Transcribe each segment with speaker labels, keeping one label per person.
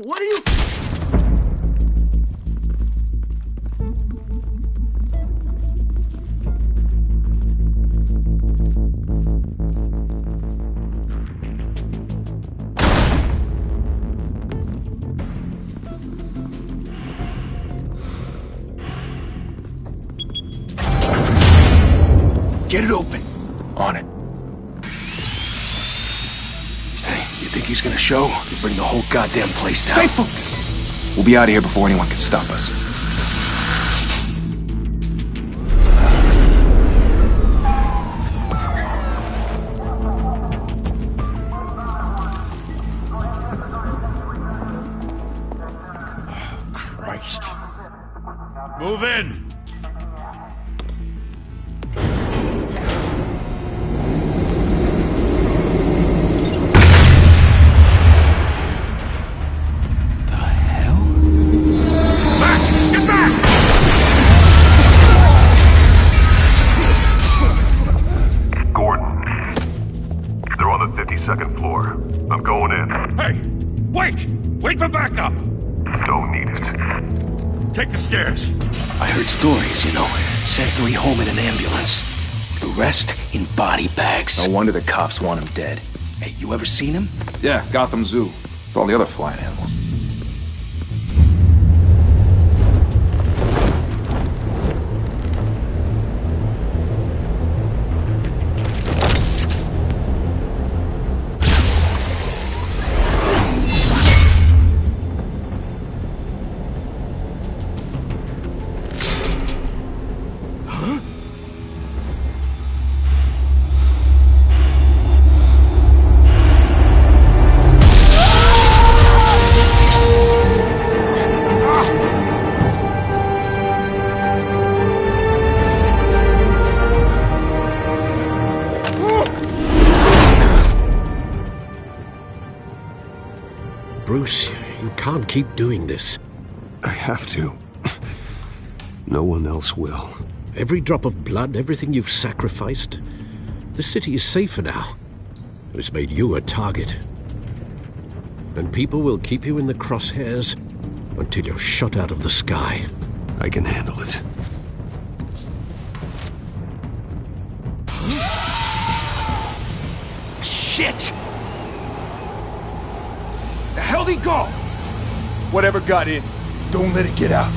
Speaker 1: What are you...
Speaker 2: Get it open.
Speaker 3: On it.
Speaker 2: Hey, you think he's gonna show? You bring the whole goddamn place down.
Speaker 3: Stay focused. We'll be out of here before anyone can stop us.
Speaker 2: Oh, Christ.
Speaker 4: Move in!
Speaker 5: Second floor. I'm going in.
Speaker 4: Hey! Wait! Wait for backup!
Speaker 5: Don't need it.
Speaker 4: Take the stairs.
Speaker 2: I heard stories, you know. Sent 3 home in an ambulance. The rest in body bags.
Speaker 3: No wonder the cops want him dead.
Speaker 2: Hey, you ever seen him?
Speaker 3: Yeah, Gotham Zoo. With all the other flying animals.
Speaker 6: Bruce, you can't keep doing this.
Speaker 7: I have to. No one else will.
Speaker 6: Every drop of blood, everything you've sacrificed. The city is safer now. It's made you a target. And people will keep you in the crosshairs until you're shot out of the sky.
Speaker 7: I can handle it.
Speaker 2: Shit! The hell'd he go?
Speaker 3: Whatever got in, don't let it get out.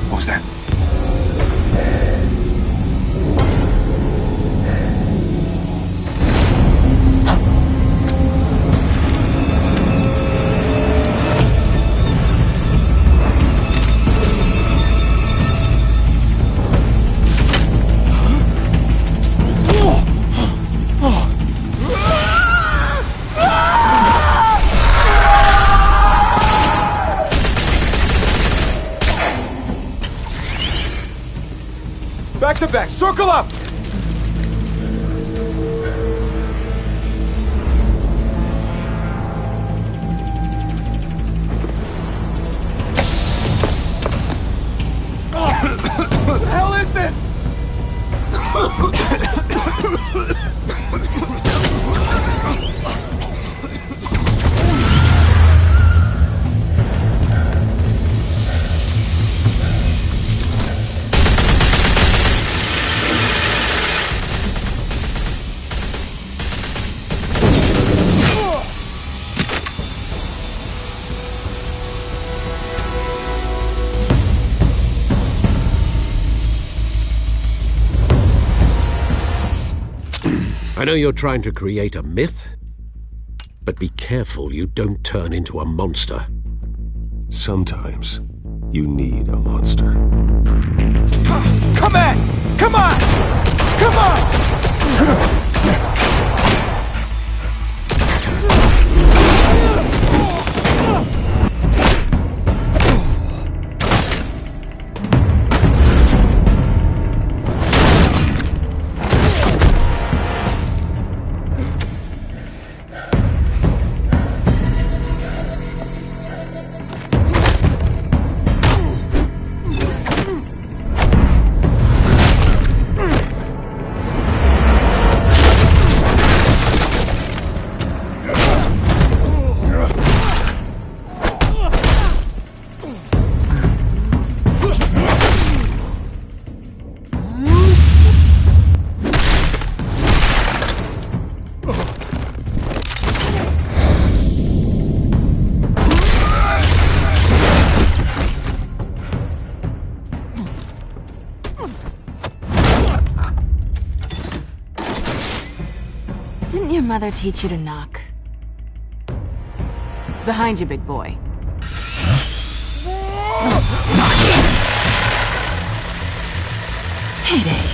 Speaker 2: What was that?
Speaker 3: Back to back, circle up!
Speaker 2: What the hell is this?
Speaker 6: I know you're trying to create a myth, but be careful you don't turn into a monster.
Speaker 7: Sometimes you need a monster.
Speaker 3: Come on! Come on! Come on!
Speaker 1: Didn't your mother teach you to knock? Behind you, big boy. Heyday.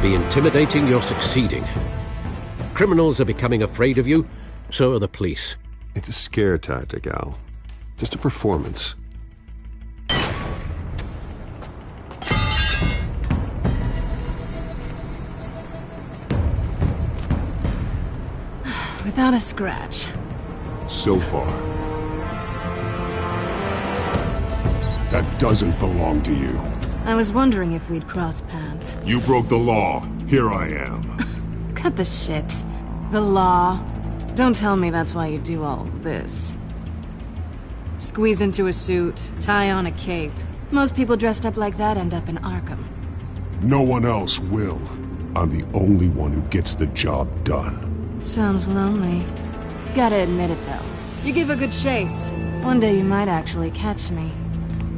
Speaker 6: Intimidating, you're succeeding. Criminals are becoming afraid of you, so are the police.
Speaker 7: It's a scare tactic, Al. Just a performance.
Speaker 1: Without a scratch.
Speaker 3: So far. That doesn't belong to you.
Speaker 1: I was wondering if we'd cross paths.
Speaker 3: You broke the law. Here I am.
Speaker 1: Cut the shit. The law. Don't tell me that's why you do all this. Squeeze into a suit, tie on a cape. Most people dressed up like that end up in Arkham.
Speaker 3: No one else will. I'm the only one who gets the job done.
Speaker 1: Sounds lonely. Gotta admit it, though. You give a good chase. One day you might actually catch me.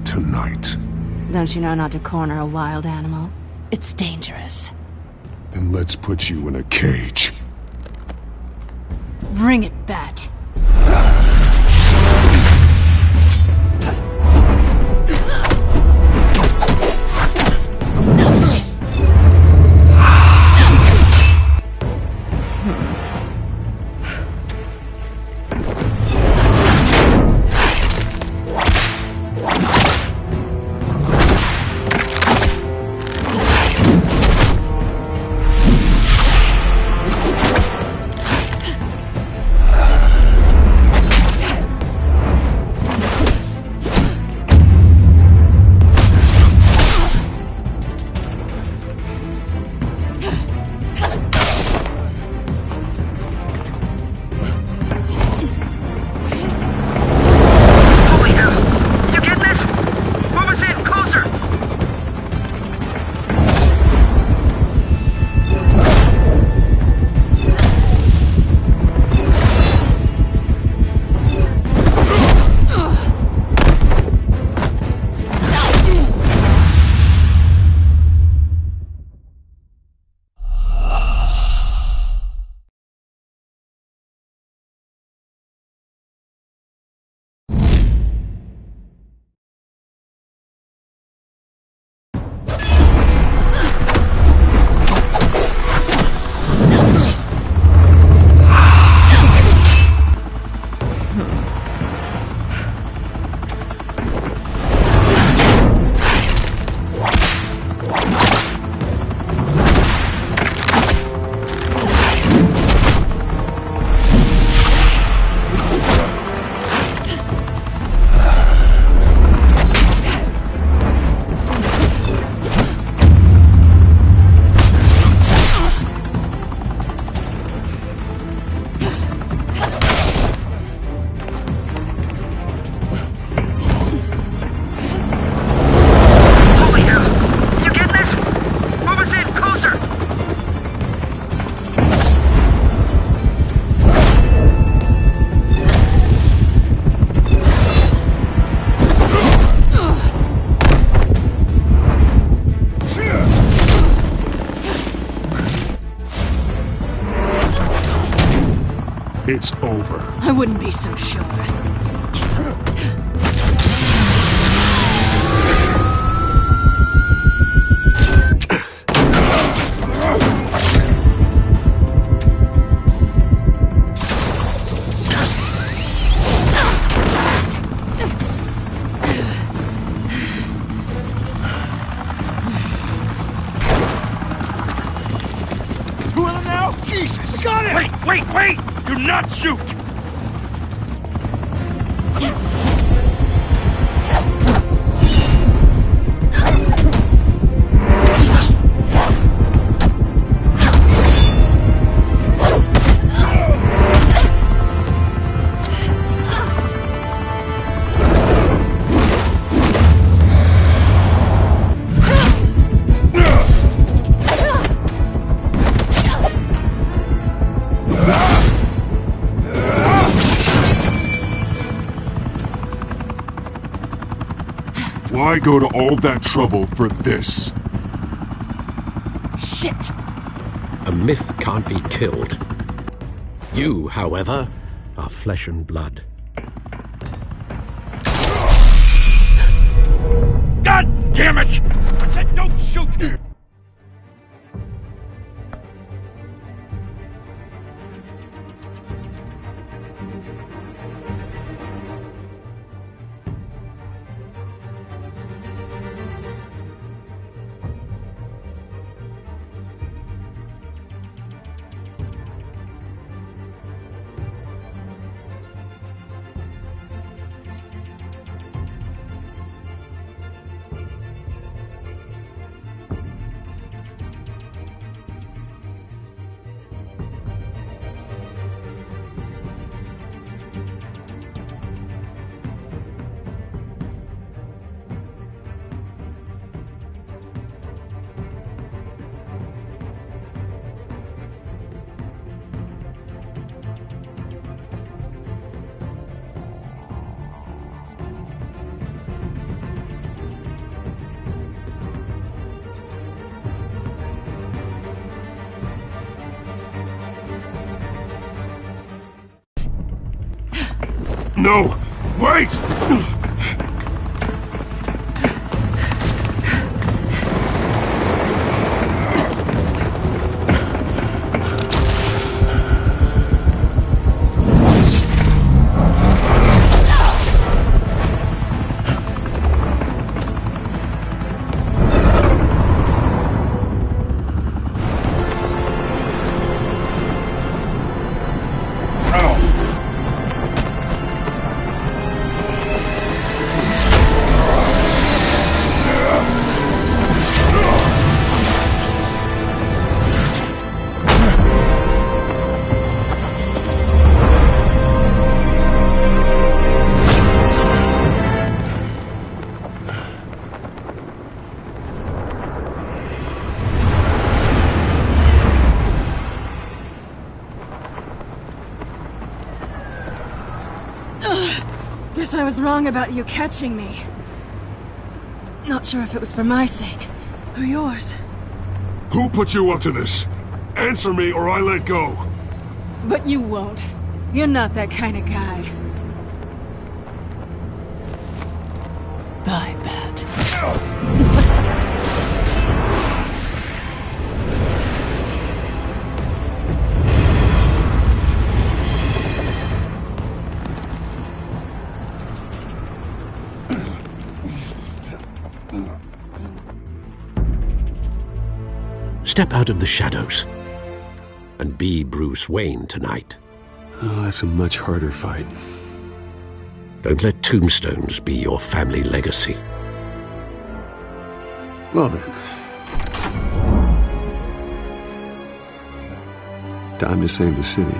Speaker 3: Tonight.
Speaker 1: Don't you know not to corner a wild animal? It's dangerous.
Speaker 3: Then let's put you in a cage.
Speaker 1: Bring it, Bat.
Speaker 3: It's over.
Speaker 1: I wouldn't be so sure.
Speaker 3: Two of them now? Jesus! Got it!
Speaker 4: Wait! Do not shoot!
Speaker 3: I go to all that trouble for this?
Speaker 1: Shit!
Speaker 6: A myth can't be killed. You, however, are flesh and blood.
Speaker 4: God damn it! I said don't shoot!
Speaker 3: No! Wait!
Speaker 1: Guess I was wrong about you catching me. Not sure if it was for my sake, or yours.
Speaker 3: Who put you up to this? Answer me or I let go.
Speaker 1: But you won't. You're not that kind of guy. I bet.
Speaker 6: Step out of the shadows and be Bruce Wayne tonight.
Speaker 7: Oh, that's a much harder fight.
Speaker 6: Don't let tombstones be your family legacy.
Speaker 7: Well then. Time to save the city.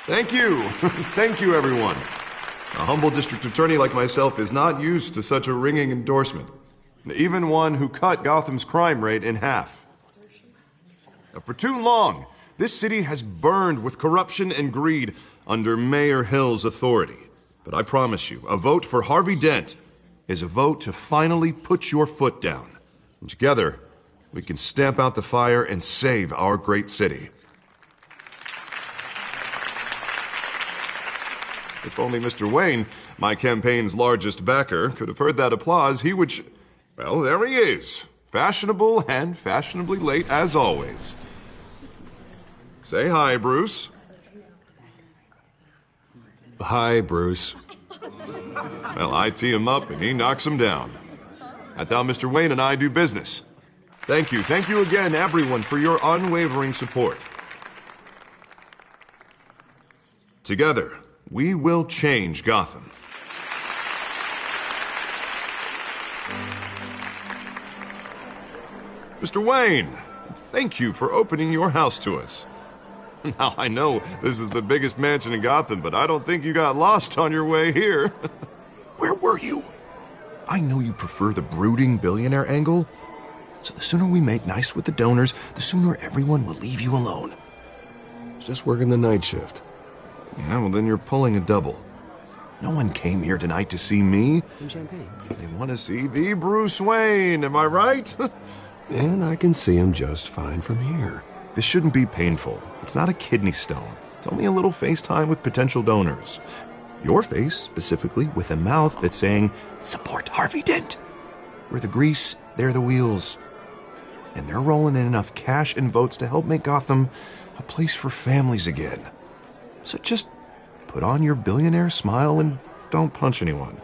Speaker 8: Thank you. Thank you, everyone. A humble district attorney like myself is not used to such a ringing endorsement. Even one who cut Gotham's crime rate in half. For too long, this city has burned with corruption and greed under Mayor Hill's authority. But I promise you, a vote for Harvey Dent is a vote to finally put your foot down. And together, we can stamp out the fire and save our great city. If only Mr. Wayne, my campaign's largest backer, could have heard that applause, he would well, there he is. Fashionable and fashionably late as always. Say hi, Bruce.
Speaker 7: Hi, Bruce.
Speaker 8: Well, I tee him up and he knocks him down. That's how Mr. Wayne and I do business. Thank you again, everyone, for your unwavering support. Together, we will change Gotham. Mr. Wayne, thank you for opening your house to us. Now, I know this is the biggest mansion in Gotham, but I don't think you got lost on your way here.
Speaker 7: Where were you?
Speaker 8: I know you prefer the brooding billionaire angle, so the sooner we make nice with the donors, the sooner everyone will leave you alone.
Speaker 7: Just working the night shift.
Speaker 8: Yeah, well then you're pulling a double. No one came here tonight to see me.
Speaker 2: Some champagne.
Speaker 8: They want to see the Bruce Wayne, am I right?
Speaker 7: And I can see him just fine from here.
Speaker 8: This shouldn't be painful. It's not a kidney stone. It's only a little FaceTime with potential donors. Your face, specifically, with a mouth that's saying, support Harvey Dent. We're the grease, they're the wheels. And they're rolling in enough cash and votes to help make Gotham a place for families again. So just put on your billionaire smile and don't punch anyone.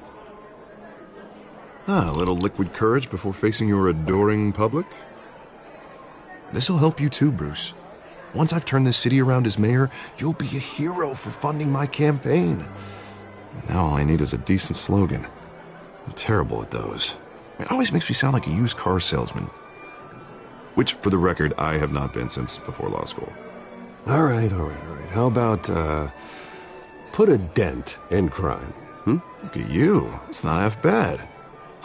Speaker 8: A little liquid courage before facing your adoring public. This'll help you too, Bruce. Once I've turned this city around as mayor, you'll be a hero for funding my campaign. Now all I need is a decent slogan. I'm terrible at those. It always makes me sound like a used car salesman. Which, for the record, I have not been since before law school.
Speaker 7: All right. How about, put a dent in crime,
Speaker 8: Look at you. It's not half bad.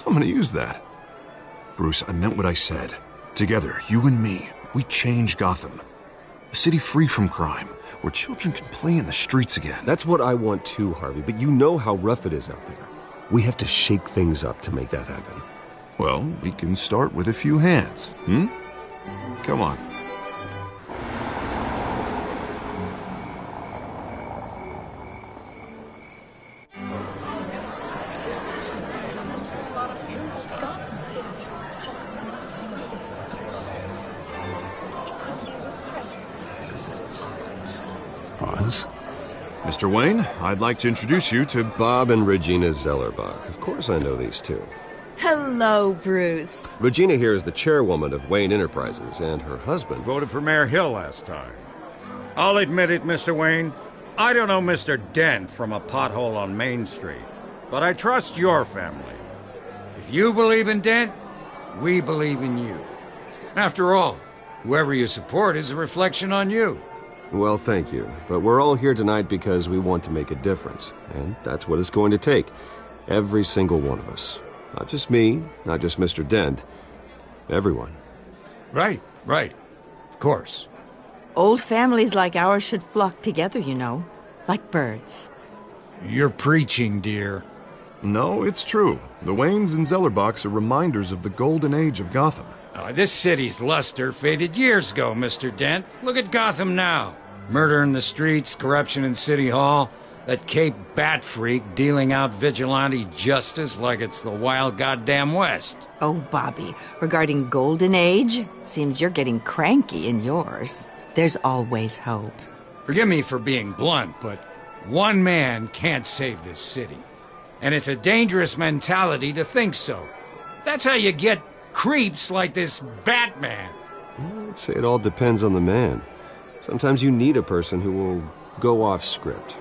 Speaker 8: I'm gonna use that. Bruce, I meant what I said. Together, you and me, we change Gotham. A city free from crime, where children can play in the streets again.
Speaker 7: That's what I want too, Harvey, but you know how rough it is out there. We have to shake things up to make that happen.
Speaker 8: Well, we can start with a few hands, Come on.
Speaker 3: Hans?
Speaker 8: Mr. Wayne, I'd like to introduce you to...
Speaker 7: Bob and Regina Zellerbach. Of course I know these two.
Speaker 9: Hello, Bruce.
Speaker 7: Regina here is the chairwoman of Wayne Enterprises, and her husband...
Speaker 4: Voted for Mayor Hill last time. I'll admit it, Mr. Wayne. I don't know Mr. Dent from a pothole on Main Street, but I trust your family. If you believe in Dent, we believe in you. After all, whoever you support is a reflection on you.
Speaker 7: Well, thank you. But we're all here tonight because we want to make a difference. And that's what it's going to take. Every single one of us. Not just me, not just Mr. Dent. Everyone.
Speaker 4: Right. Of course.
Speaker 9: Old families like ours should flock together, you know. Like birds.
Speaker 4: You're preaching, dear.
Speaker 8: No, it's true. The Waynes and Zellerbachs are reminders of the golden age of Gotham.
Speaker 4: This city's luster faded years ago, Mr. Dent. Look at Gotham now. Murder in the streets, corruption in City Hall, that Cape Bat freak dealing out vigilante justice like it's the wild goddamn West.
Speaker 9: Oh, Bobby, regarding Golden Age, seems you're getting cranky in yours. There's always hope.
Speaker 4: Forgive me for being blunt, but one man can't save this city. And it's a dangerous mentality to think so. That's how you get creeps like this Batman.
Speaker 7: I'd say it all depends on the man. Sometimes you need a person who will go off script.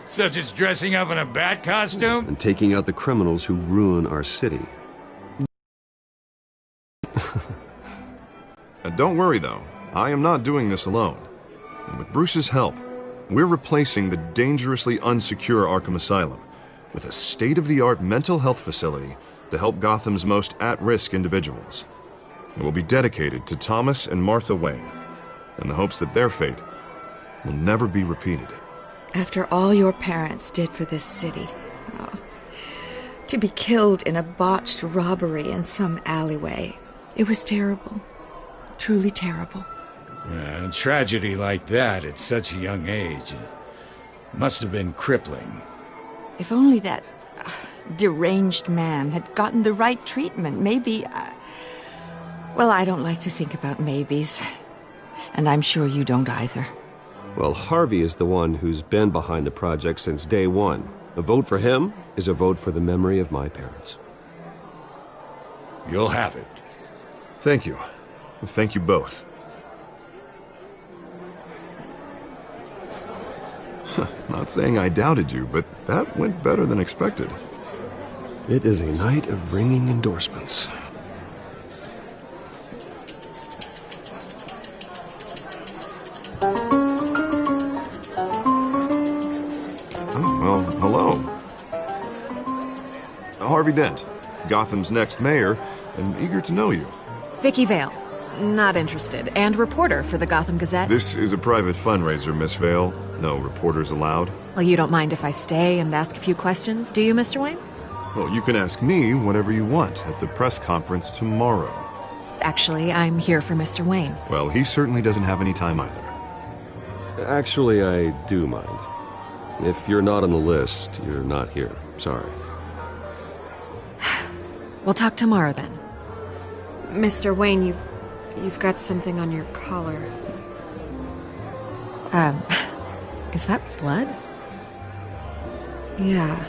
Speaker 4: Such as dressing up in a bat costume?
Speaker 7: And taking out the criminals who ruin our city.
Speaker 8: Don't worry, though. I am not doing this alone. And with Bruce's help, we're replacing the dangerously unsecure Arkham Asylum with a state-of-the-art mental health facility to help Gotham's most at-risk individuals. It will be dedicated to Thomas and Martha Wayne, in the hopes that their fate will never be repeated.
Speaker 10: After all your parents did for this city, to be killed in a botched robbery in some alleyway, it was terrible. Truly terrible.
Speaker 4: A tragedy like that at such a young age must have been crippling.
Speaker 9: If only that deranged man had gotten the right treatment, maybe... Well, I don't like to think about maybes. And I'm sure you don't either.
Speaker 7: Well, Harvey is the one who's been behind the project since day one. A vote for him is a vote for the memory of my parents.
Speaker 4: You'll have it.
Speaker 8: Thank you. Thank you both. Not saying I doubted you, but that went better than expected.
Speaker 7: It is a night of ringing endorsements.
Speaker 8: Oh, hello. Harvey Dent, Gotham's next mayor, and eager to know you.
Speaker 11: Vicky Vale. Not interested. And reporter for the Gotham Gazette.
Speaker 8: This is a private fundraiser, Miss Vale. No reporters allowed.
Speaker 11: Well, you don't mind if I stay and ask a few questions, do you, Mr. Wayne?
Speaker 8: Well, you can ask me whatever you want at the press conference tomorrow.
Speaker 11: Actually, I'm here for Mr. Wayne.
Speaker 8: Well, he certainly doesn't have any time either.
Speaker 7: Actually, I do mind. If you're not on the list, you're not here. Sorry.
Speaker 11: We'll talk tomorrow then.
Speaker 12: Mr. Wayne, you've got something on your collar.
Speaker 11: Is that blood?
Speaker 12: Yeah.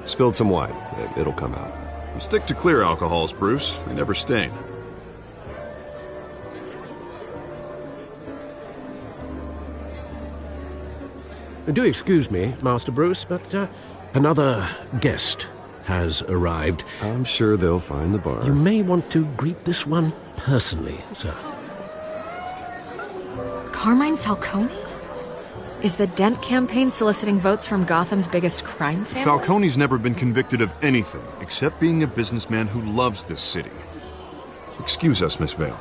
Speaker 7: Spilled some wine. It'll come out.
Speaker 8: Stick to clear alcohols, Bruce. They never stain.
Speaker 6: Do excuse me, Master Bruce, but another guest has arrived.
Speaker 7: I'm sure they'll find the bar.
Speaker 6: You may want to greet this one personally, sir.
Speaker 11: Carmine Falcone? Is the Dent campaign soliciting votes from Gotham's biggest crime family?
Speaker 8: Falcone's never been convicted of anything except being a businessman who loves this city. Excuse us, Miss Vale.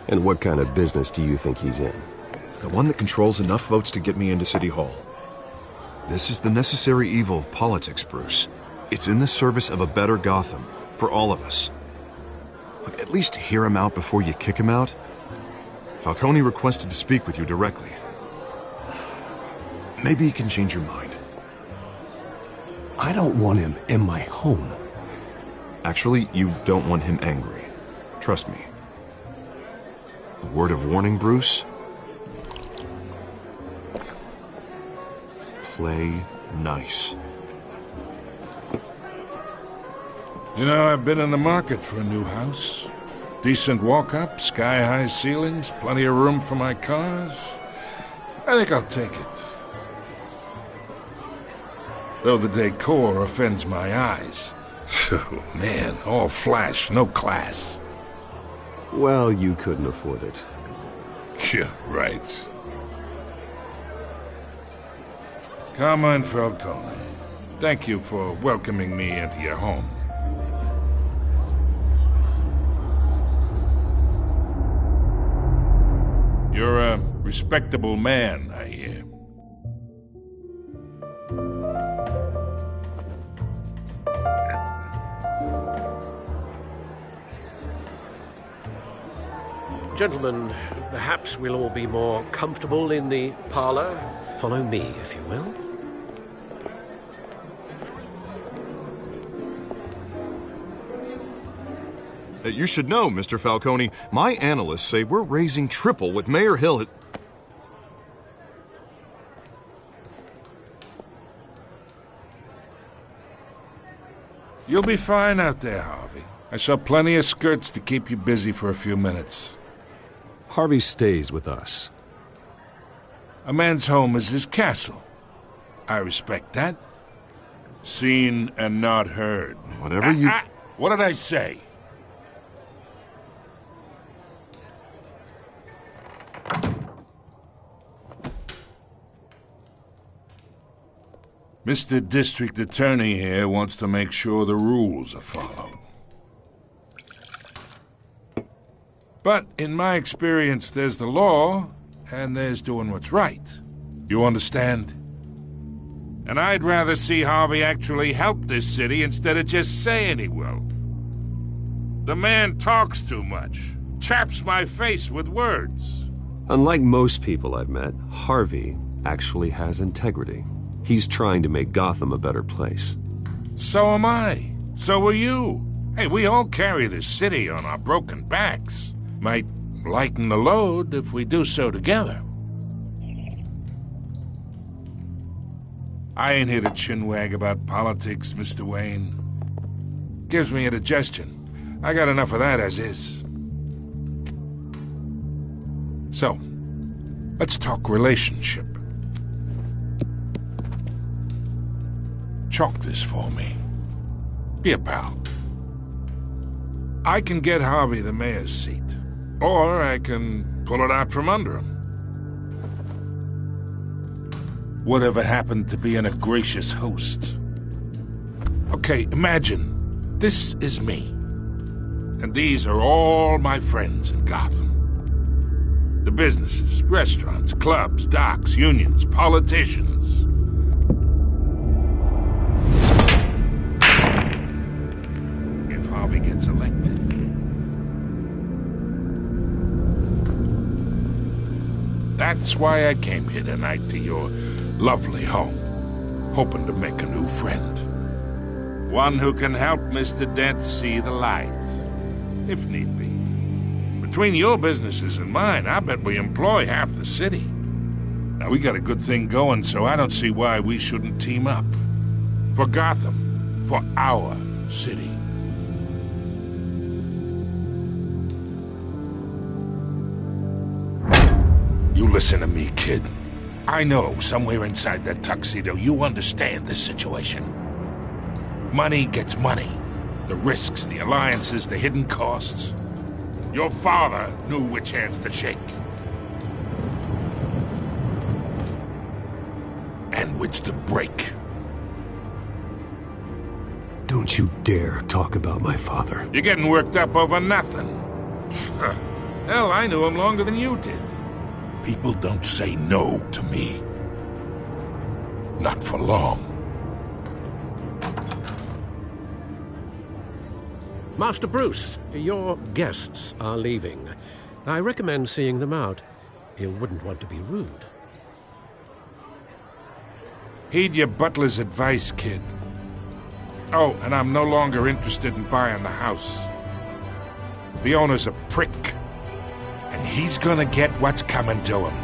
Speaker 7: And what kind of business do you think he's in?
Speaker 8: The one that controls enough votes to get me into City Hall. This is the necessary evil of politics, Bruce. It's in the service of a better Gotham, for all of us. Look, at least hear him out before you kick him out. Falcone requested to speak with you directly. Maybe he can change your mind.
Speaker 2: I don't want him in my home.
Speaker 8: Actually, you don't want him angry. Trust me. A word of warning, Bruce. Play nice.
Speaker 13: You know, I've been in the market for a new house. Decent walk-up, sky-high ceilings, plenty of room for my cars. I think I'll take it. Though the decor offends my eyes. Oh, man, all flash, no class.
Speaker 7: Well, you couldn't afford it.
Speaker 13: Yeah, right. Carmine Falcone, thank you for welcoming me into your home. You're a respectable man, I hear.
Speaker 6: Gentlemen, perhaps we'll all be more comfortable in the parlor. Follow me, if you will.
Speaker 8: You should know, Mr. Falcone, my analysts say we're raising triple what Mayor Hill has...
Speaker 13: You'll be fine out there, Harvey. I saw plenty of skirts to keep you busy for a few minutes.
Speaker 7: Harvey stays with us.
Speaker 13: A man's home is his castle. I respect that. Seen and not heard.
Speaker 8: Whatever you...
Speaker 13: What did I say? Mr. District Attorney here wants to make sure the rules are followed. But in my experience, there's the law, and there's doing what's right. You understand? And I'd rather see Harvey actually help this city instead of just saying he will. The man talks too much, chaps my face with words.
Speaker 7: Unlike most people I've met, Harvey actually has integrity. He's trying to make Gotham a better place.
Speaker 13: So am I. So are you. Hey, we all carry this city on our broken backs. Might lighten the load if we do so together. I ain't here to chinwag about politics, Mr. Wayne. Gives me indigestion. I got enough of that as is. So, let's talk relationship. Chalk this for me. Be a pal. I can get Harvey the mayor's seat. Or I can pull it out from under him. Whatever happened to being a gracious host? Okay, imagine, this is me. And these are all my friends in Gotham. The businesses, restaurants, clubs, docks, unions, politicians. If Harvey gets elected. That's why I came here tonight to your lovely home, hoping to make a new friend. One who can help Mr. Dent see the light, if need be. Between your businesses and mine, I bet we employ half the city. Now, we got a good thing going, so I don't see why we shouldn't team up. For Gotham, for our city. You listen to me, kid. I know somewhere inside that tuxedo you understand this situation. Money gets money. The risks, the alliances, the hidden costs. Your father knew which hands to shake. And which to break.
Speaker 2: Don't you dare talk about my father.
Speaker 13: You're getting worked up over nothing. Hell, I knew him longer than you did. People don't say no to me. Not for long.
Speaker 6: Master Bruce, your guests are leaving. I recommend seeing them out. You wouldn't want to be rude.
Speaker 13: Heed your butler's advice, kid. Oh, and I'm no longer interested in buying the house. The owner's a prick. And he's gonna get what's coming to him.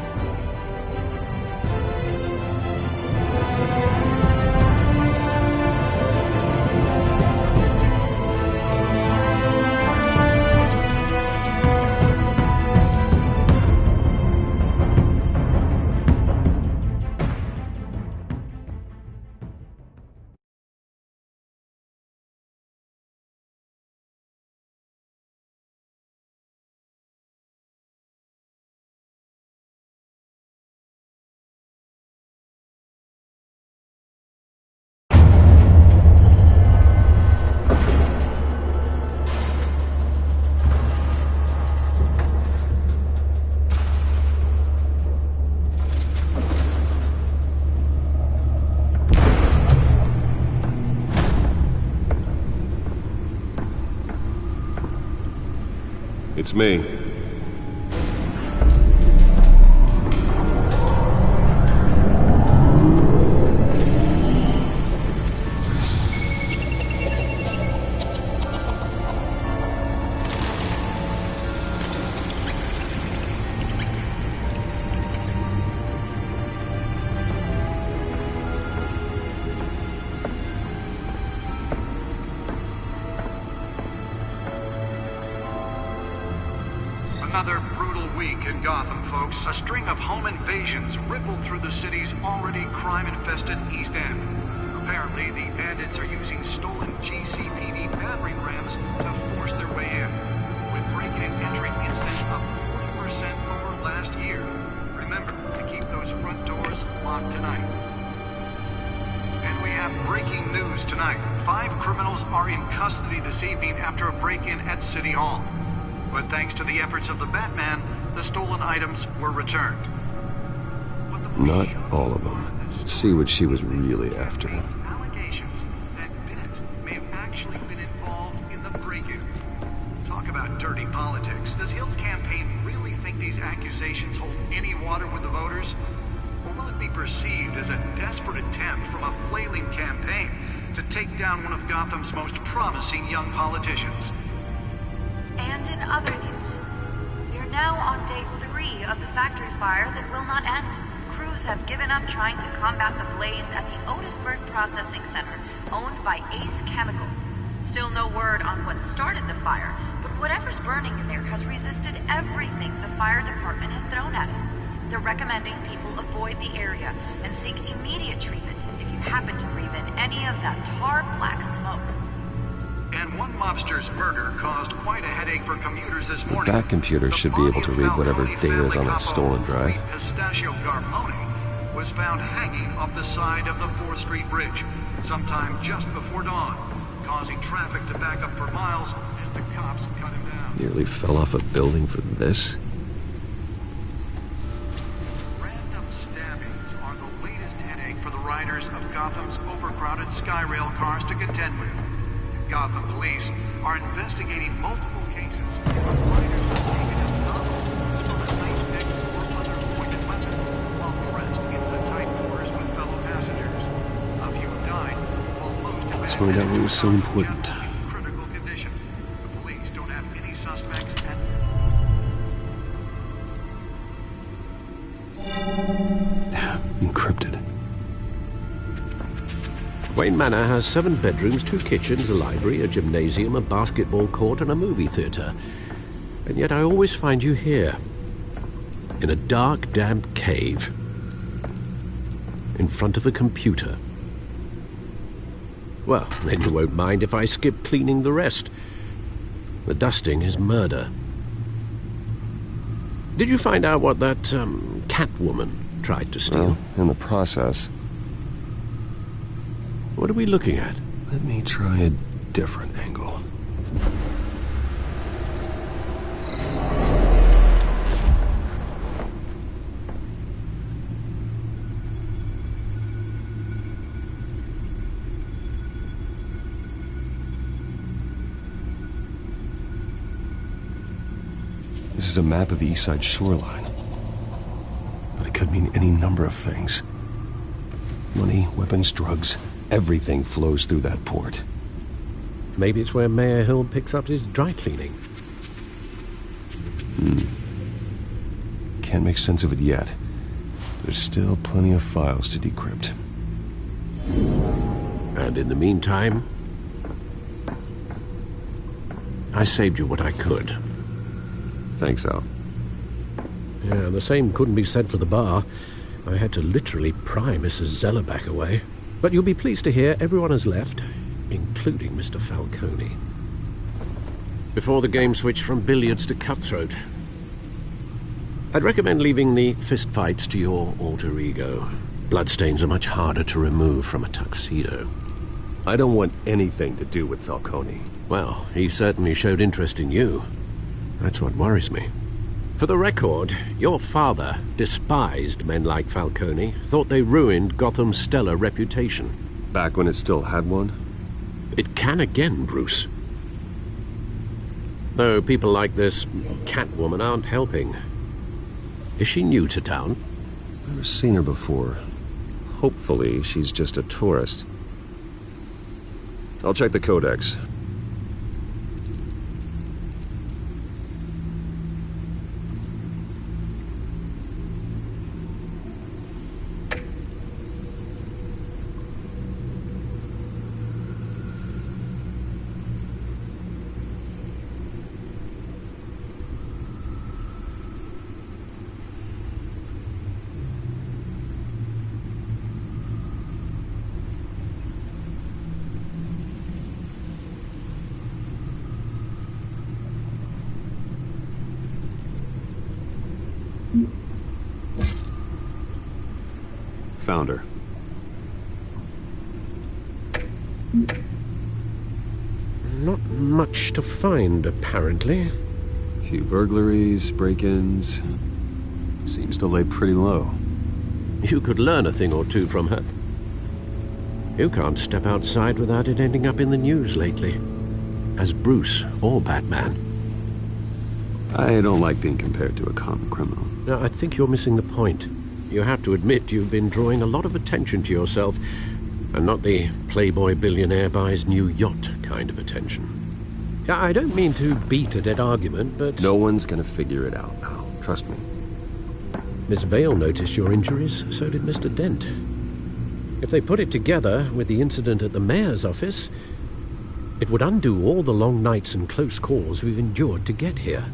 Speaker 7: It's me.
Speaker 14: Another brutal week in Gotham, folks. A string of home invasions rippled through the city's already crime-infested East End. Apparently, the bandits are using stolen GCPD battering rams to force their way in, with break-in and entry incidents up 40% over last year. Remember to keep those front doors locked tonight. And we have breaking news tonight. 5 criminals are in custody this evening after a break-in at City Hall. But thanks to the efforts of the Batman, the stolen items were returned.
Speaker 7: Not all of them. Let's see what she was really after.
Speaker 14: Allegations that Dent may have actually been involved in the break-in. Talk about dirty politics. Does Hill's campaign really think these accusations hold any water with the voters? Or will it be perceived as a desperate attempt from a flailing campaign to take down one of Gotham's most promising young politicians?
Speaker 15: And in other news, we are now on day 3 of the factory fire that will not end. Crews have given up trying to combat the blaze at the Otisburg Processing Center, owned by Ace Chemical. Still no word on what started the fire, but whatever's burning in there has resisted everything the fire department has thrown at it. They're recommending people avoid the area and seek immediate treatment if you happen to breathe in any of that tar black smoke.
Speaker 14: And one mobster's murder caused quite a headache for commuters this morning.
Speaker 7: That computer should be able to read whatever data is on that stolen drive.
Speaker 14: Pistachio Garmoni was found hanging off the side of the 4th Street Bridge sometime just before dawn, causing traffic to back up for miles as the cops cut him down.
Speaker 7: Nearly fell off a building for this?
Speaker 14: Random stabbings are the latest headache for the riders of Gotham's overcrowded Skyrail cars to contend with. Gotham police are investigating multiple cases of riders receiving abdominal wounds from an ice pick or other pointed weapon while pressed into the tight quarters with fellow passengers. A few have died, while most have
Speaker 7: Let's find out what was so important.
Speaker 14: in critical condition. The police don't have any suspects and...
Speaker 7: Encrypted.
Speaker 6: Wayne Manor has 7 bedrooms, 2 kitchens, a library, a gymnasium, a basketball court, and a movie theatre. And yet I always find you here, in a dark, damp cave, in front of a computer. Well, then you won't mind if I skip cleaning the rest. The dusting is murder. Did you find out what that, Catwoman tried to steal?
Speaker 7: Well, in the process.
Speaker 6: What are we looking at?
Speaker 7: Let me try a different angle. This is a map of the East Side shoreline. But it could mean any number of things. Money, weapons, drugs. Everything flows through that port.
Speaker 6: Maybe it's where Mayor Hill picks up his dry cleaning.
Speaker 7: Can't make sense of it yet. There's still plenty of files to decrypt.
Speaker 6: And in the meantime, I saved you what I could.
Speaker 7: Thanks, Al.
Speaker 6: Yeah, the same couldn't be said for the bar. I had to literally pry Mrs. Zellerback away. But you'll be pleased to hear everyone has left, including Mr. Falcone. Before the game switched from billiards to cutthroat. I'd recommend leaving the fistfights to your alter ego. Bloodstains are much harder to remove from a tuxedo.
Speaker 7: I don't want anything to do with Falcone.
Speaker 6: Well, he certainly showed interest in you. That's what worries me. For the record, your father despised men like Falcone, thought they ruined Gotham's stellar reputation.
Speaker 7: Back when it still had one?
Speaker 6: It can again, Bruce. Though people like this Catwoman aren't helping. Is she new to town?
Speaker 7: Never seen her before. Hopefully, she's just a tourist. I'll check the codex. Found her.
Speaker 6: Not much to find, apparently.
Speaker 7: Few burglaries, break-ins. Seems to lay pretty low.
Speaker 6: You could learn a thing or two from her. You can't step outside without it ending up in the news lately. As Bruce or Batman.
Speaker 7: I don't like being compared to a common criminal.
Speaker 6: No, I think you're missing the point. You have to admit you've been drawing a lot of attention to yourself, and not the playboy billionaire buys new yacht kind of attention. I don't mean to beat a dead argument, but...
Speaker 7: No one's gonna figure it out now. Trust me.
Speaker 6: Miss Vale noticed your injuries, so did Mr. Dent. If they put it together with the incident at the mayor's office, it would undo all the long nights and close calls we've endured to get here.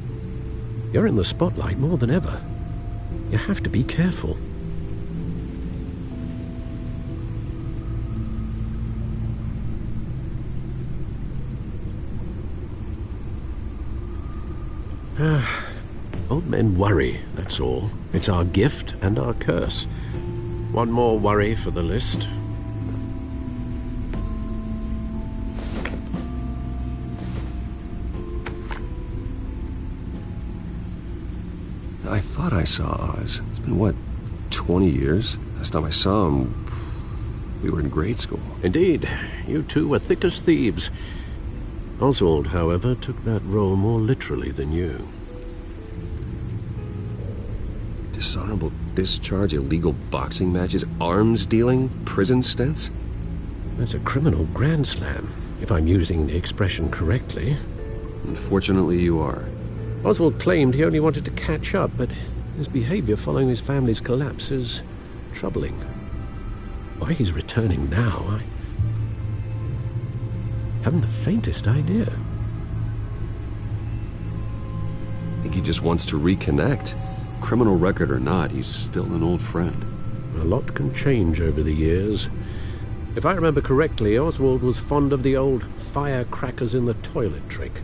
Speaker 6: You're in the spotlight more than ever. You have to be careful. Old men worry, that's all. It's our gift and our curse. One more worry for the list.
Speaker 7: I thought I saw Oz. It's been, what, 20 years? Last time I saw him, we were in grade school.
Speaker 6: Indeed. You two were thick as thieves. Oswald, however, took that role more literally than you.
Speaker 7: Dishonorable discharge, illegal boxing matches, arms dealing, prison stints?
Speaker 6: That's a criminal grand slam, if I'm using the expression correctly.
Speaker 7: Unfortunately, you are.
Speaker 6: Oswald claimed he only wanted to catch up, but his behavior following his family's collapse is troubling. Why he's returning now, I haven't the faintest idea.
Speaker 7: I think he just wants to reconnect. Criminal record or not, he's still an old friend.
Speaker 6: A lot can change over the years. If I remember correctly, Oswald was fond of the old firecrackers in the toilet trick.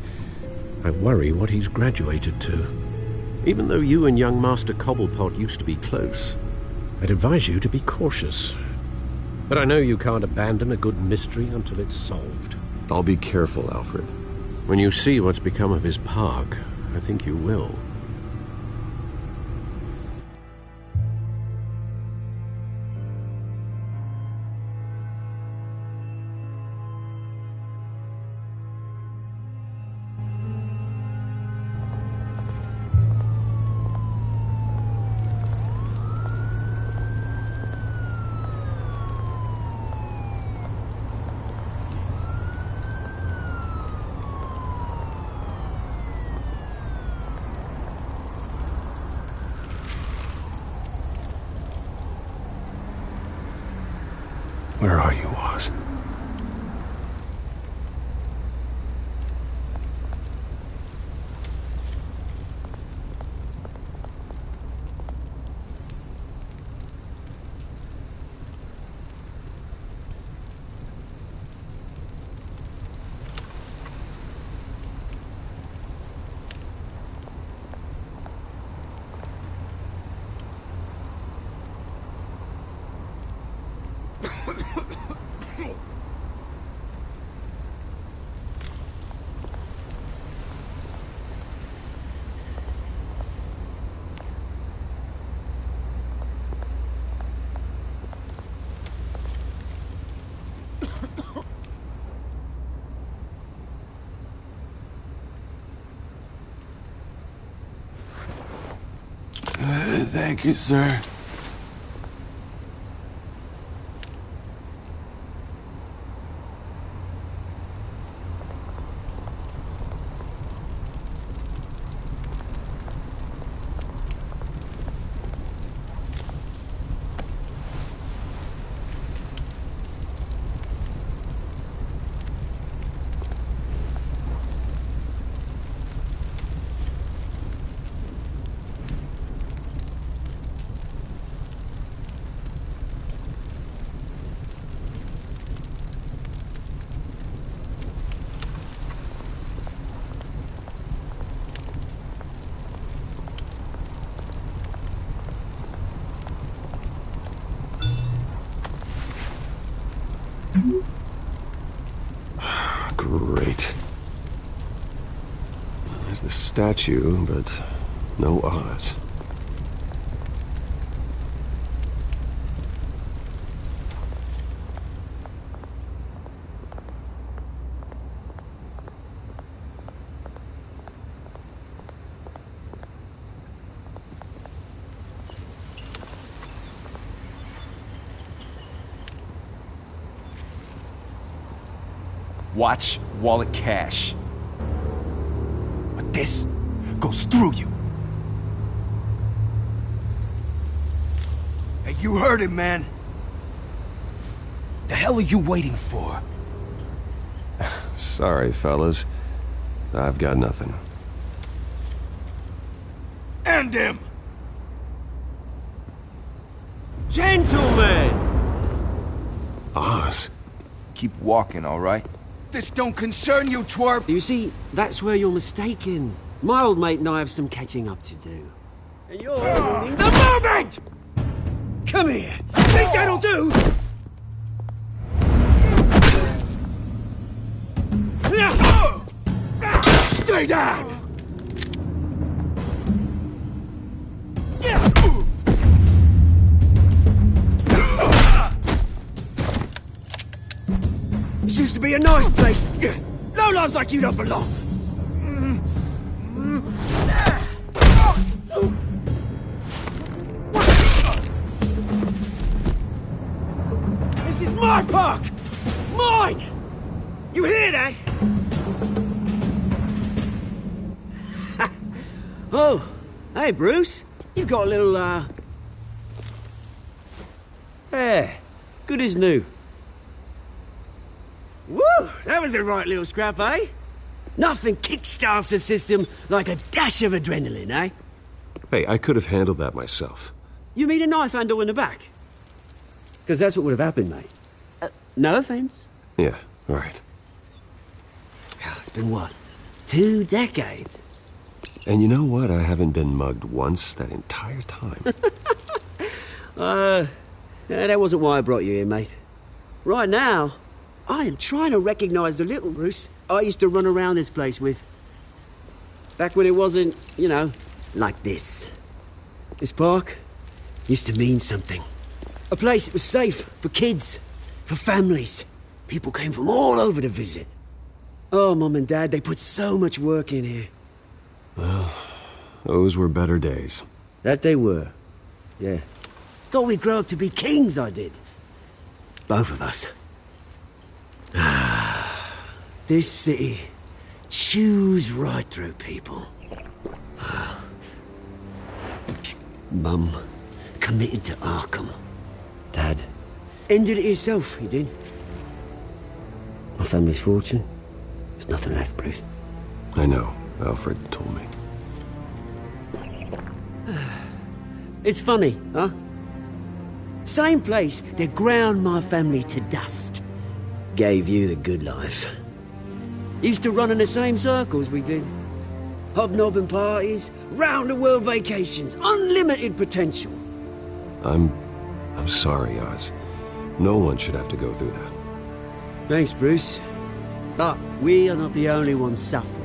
Speaker 6: I worry what he's graduated to. Even though you and young Master Cobblepot used to be close, I'd advise you to be cautious. But I know you can't abandon a good mystery until it's solved.
Speaker 7: I'll be careful, Alfred.
Speaker 6: When you see what's become of his park, I think you will.
Speaker 2: Where are you, Oz?
Speaker 16: Thank you, sir.
Speaker 7: Great. There's the statue, but no Oz.
Speaker 2: Watch wallet cash. But this goes through you. Hey, you heard him, man. The hell are you waiting for?
Speaker 7: Sorry, fellas. I've got nothing.
Speaker 2: End him!
Speaker 16: Gentlemen!
Speaker 7: Oz.
Speaker 2: Keep walking, all right? This don't concern you, twerp!
Speaker 16: You see, that's where you're mistaken. My old mate and I have some catching up to do. And you're ruining the moment! Come here! Think that'll do? Stay down! This used to be a nice place. Lowlifes like you don't belong. This is my park! Mine! You hear that? Oh, hey, Bruce. You've got a little, Yeah, good as new. Woo! That was a right little scrap, eh? Nothing kickstarts the system like a dash of adrenaline, eh?
Speaker 7: Hey, I could have handled that myself.
Speaker 16: You mean a knife handle in the back? Because that's what would have happened, mate. No offense.
Speaker 7: Yeah, all right.
Speaker 16: It's been, what, 2 decades?
Speaker 7: And you know what? I haven't been mugged once that entire time.
Speaker 16: That wasn't why I brought you here, mate. Right now, I am trying to recognize the little Bruce I used to run around this place with. Back when it wasn't, you know, like this. This park used to mean something. A place that was safe for kids, for families. People came from all over to visit. Oh, Mum and Dad, they put so much work in here.
Speaker 7: Well, those were better days.
Speaker 16: That they were. Yeah. Thought we'd grow up to be kings, I did. Both of us. This city chews right through people. Mum committed to Arkham. Dad ended it himself, he did. My family's fortune. There's nothing left, Bruce.
Speaker 7: I know. Alfred told me.
Speaker 16: It's funny, huh? Same place that ground my family to dust gave you the good life. Used to run in the same circles we did. Hobnobbing parties, round-the-world vacations, unlimited potential.
Speaker 7: I'm sorry, Oz. No one should have to go through that.
Speaker 16: Thanks, Bruce. But we are not the only ones suffering.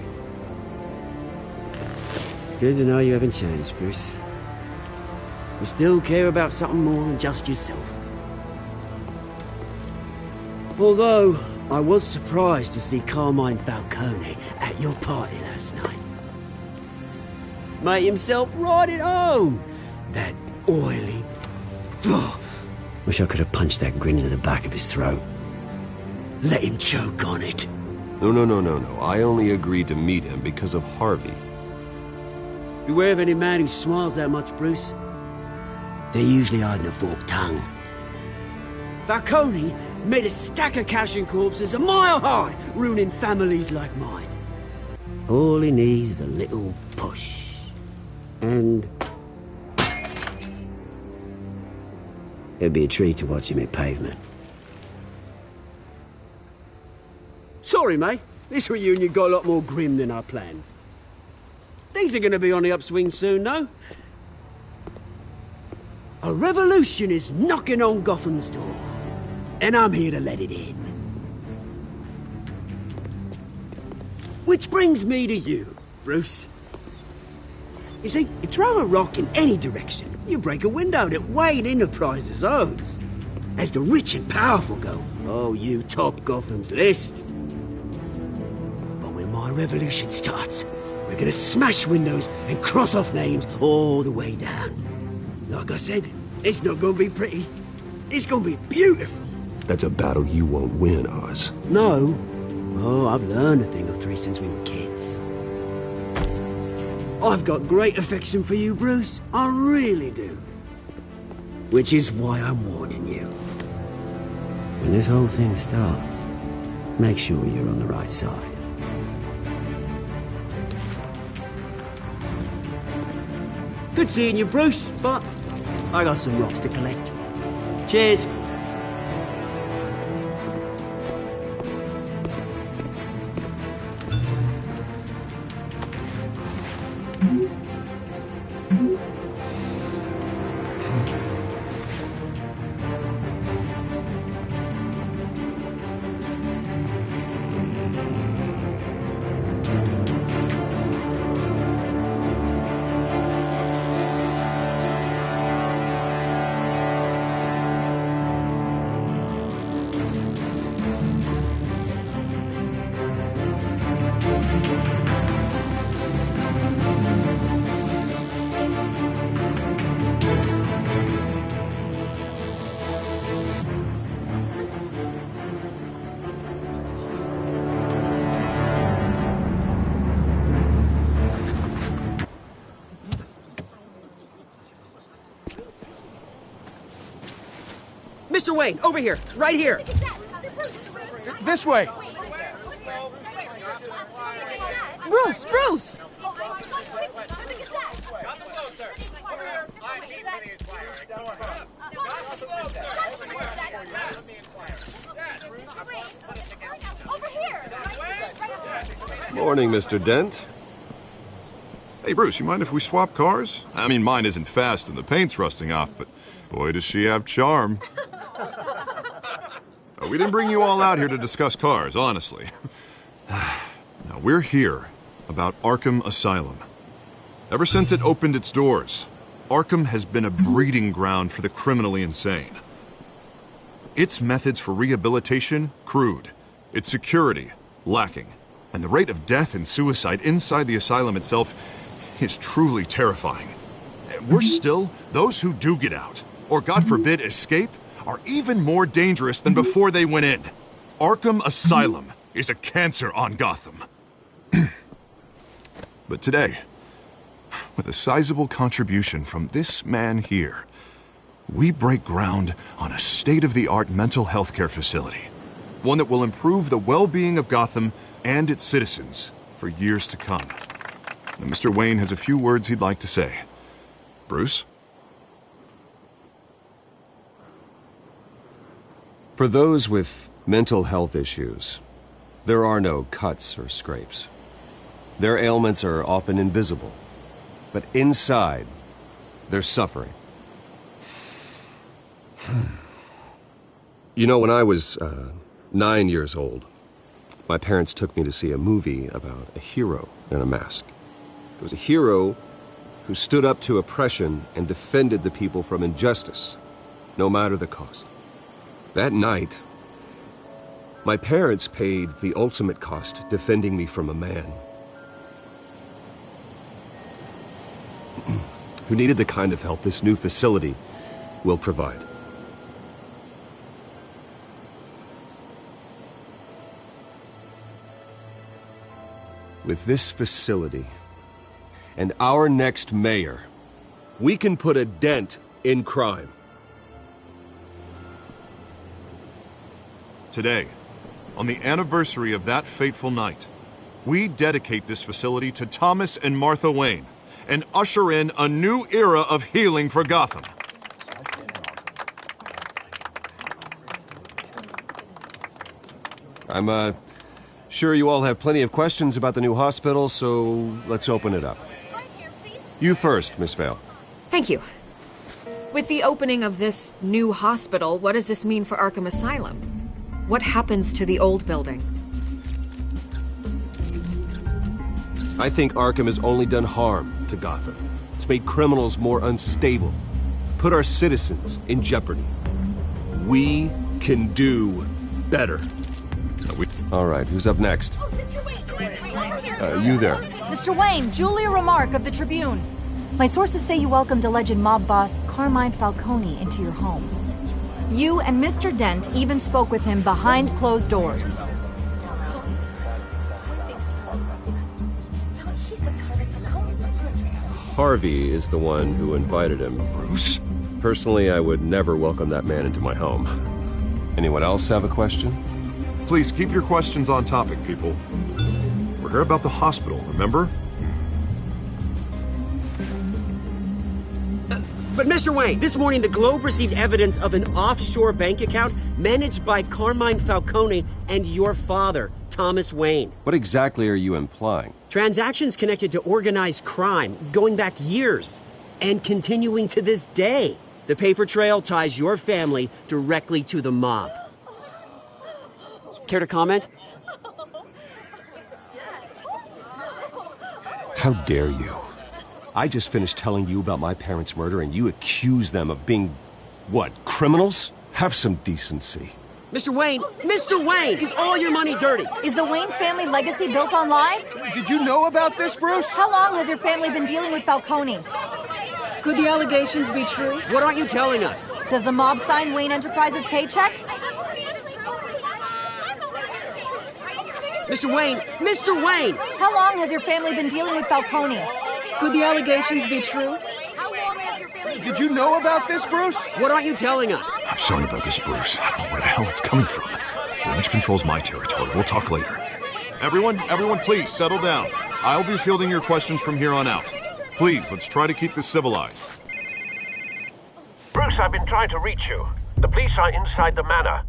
Speaker 16: Good to know you haven't changed, Bruce. You still care about something more than just yourself. Although, I was surprised to see Carmine Falcone at your party last night. Made himself right at home. That oily... Oh, wish I could have punched that grin into the back of his throat. Let him choke on it.
Speaker 7: No. I only agreed to meet him because of Harvey.
Speaker 16: Beware of any man who smiles that much, Bruce. They're usually hiding a forked tongue. Falcone made a stack of cash and corpses a mile high, ruining families like mine. All he needs is a little push. And... it'd be a treat to watch him hit pavement. Sorry, mate. This reunion got a lot more grim than I planned. Things are gonna be on the upswing soon, though. A revolution is knocking on Gotham's door. And I'm here to let it in. Which brings me to you, Bruce. You see, you throw a rock in any direction, you break a window that Wayne Enterprises owns. As the rich and powerful go, oh, you top Gotham's list. But when my revolution starts, we're gonna smash windows and cross off names all the way down. Like I said, it's not gonna be pretty. It's gonna be beautiful.
Speaker 7: That's a battle you won't win, Oz.
Speaker 16: No. Oh, I've learned a thing or three since we were kids. I've got great affection for you, Bruce. I really do. Which is why I'm warning you. When this whole thing starts, make sure you're on the right side. Good seeing you, Bruce, but I got some rocks to collect. Cheers. Mr. Wayne, over here, right here.
Speaker 17: This way.
Speaker 1: Bruce!
Speaker 7: Morning, Mr. Dent.
Speaker 8: Hey, Bruce, you mind if we swap cars? I mean, mine isn't fast and the paint's rusting off, but boy, does she have charm. We didn't bring you all out here to discuss cars, honestly. Now, we're here about Arkham Asylum. Ever since it opened its doors, Arkham has been a breeding ground for the criminally insane. Its methods for rehabilitation, crude. Its security, lacking. And the rate of death and suicide inside the asylum itself is truly terrifying. Worse still, those who do get out, or God forbid escape, are even more dangerous than before they went in. Arkham Asylum is a cancer on Gotham. But today, with a sizable contribution from this man here, we break ground on a state-of-the-art mental health care facility. One that will improve the well-being of Gotham and its citizens for years to come. Now, Mr. Wayne has a few words he'd like to say. Bruce?
Speaker 7: For those with mental health issues, there are no cuts or scrapes. Their ailments are often invisible, but inside, they're suffering. You know, when I was 9 years old, my parents took me to see a movie about a hero in a mask. It was a hero who stood up to oppression and defended the people from injustice, no matter the cost. That night, my parents paid the ultimate cost defending me from a man who needed the kind of help this new facility will provide. With this facility and our next mayor, we can put a dent in crime.
Speaker 8: Today, on the anniversary of that fateful night, we dedicate this facility to Thomas and Martha Wayne and usher in a new era of healing for Gotham.
Speaker 7: I'm sure you all have plenty of questions about the new hospital, so let's open it up. You first, Miss Vale.
Speaker 11: Thank you. With the opening of this new hospital, what does this mean for Arkham Asylum? What happens to the old building?
Speaker 7: I think Arkham has only done harm to Gotham. It's made criminals more unstable, put our citizens in jeopardy. We can do better. All right, who's up next? You there.
Speaker 18: Mr. Wayne, Julia Remark of the Tribune. My sources say you welcomed alleged mob boss Carmine Falcone into your home. You and Mr. Dent even spoke with him behind closed doors.
Speaker 7: Harvey is the one who invited him.
Speaker 8: Bruce?
Speaker 7: Personally, I would never welcome that man into my home. Anyone else have a question?
Speaker 8: Please keep your questions on topic, people. We're here about the hospital, remember?
Speaker 16: But Mr. Wayne, this morning the Globe received evidence of an offshore bank account managed by Carmine Falcone and your father, Thomas Wayne.
Speaker 7: What exactly are you implying?
Speaker 16: Transactions connected to organized crime going back years and continuing to this day. The paper trail ties your family directly to the mob. Care to comment?
Speaker 7: How dare you? I just finished telling you about my parents' murder and you accuse them of being, what, criminals? Have some decency.
Speaker 16: Mr. Wayne, is all your money dirty?
Speaker 18: Is the Wayne family legacy built on lies?
Speaker 17: Did you know about this, Bruce?
Speaker 18: How long has your family been dealing with Falcone?
Speaker 1: Could the allegations be true?
Speaker 16: What aren't you telling us?
Speaker 18: Does the mob sign Wayne Enterprises paychecks?
Speaker 16: Mr. Wayne!
Speaker 18: How long has your family been dealing with Falcone?
Speaker 1: Could the allegations be true?
Speaker 18: How long has your family
Speaker 17: Did you know about this, Bruce?
Speaker 16: What aren't you telling us?
Speaker 8: I'm sorry about this, Bruce. I don't know where the hell it's coming from. Damage control's my territory. We'll talk later. Everyone, please, settle down. I'll be fielding your questions from here on out. Please, let's try to keep this civilized.
Speaker 6: Bruce, I've been trying to reach you. The police are inside the manor.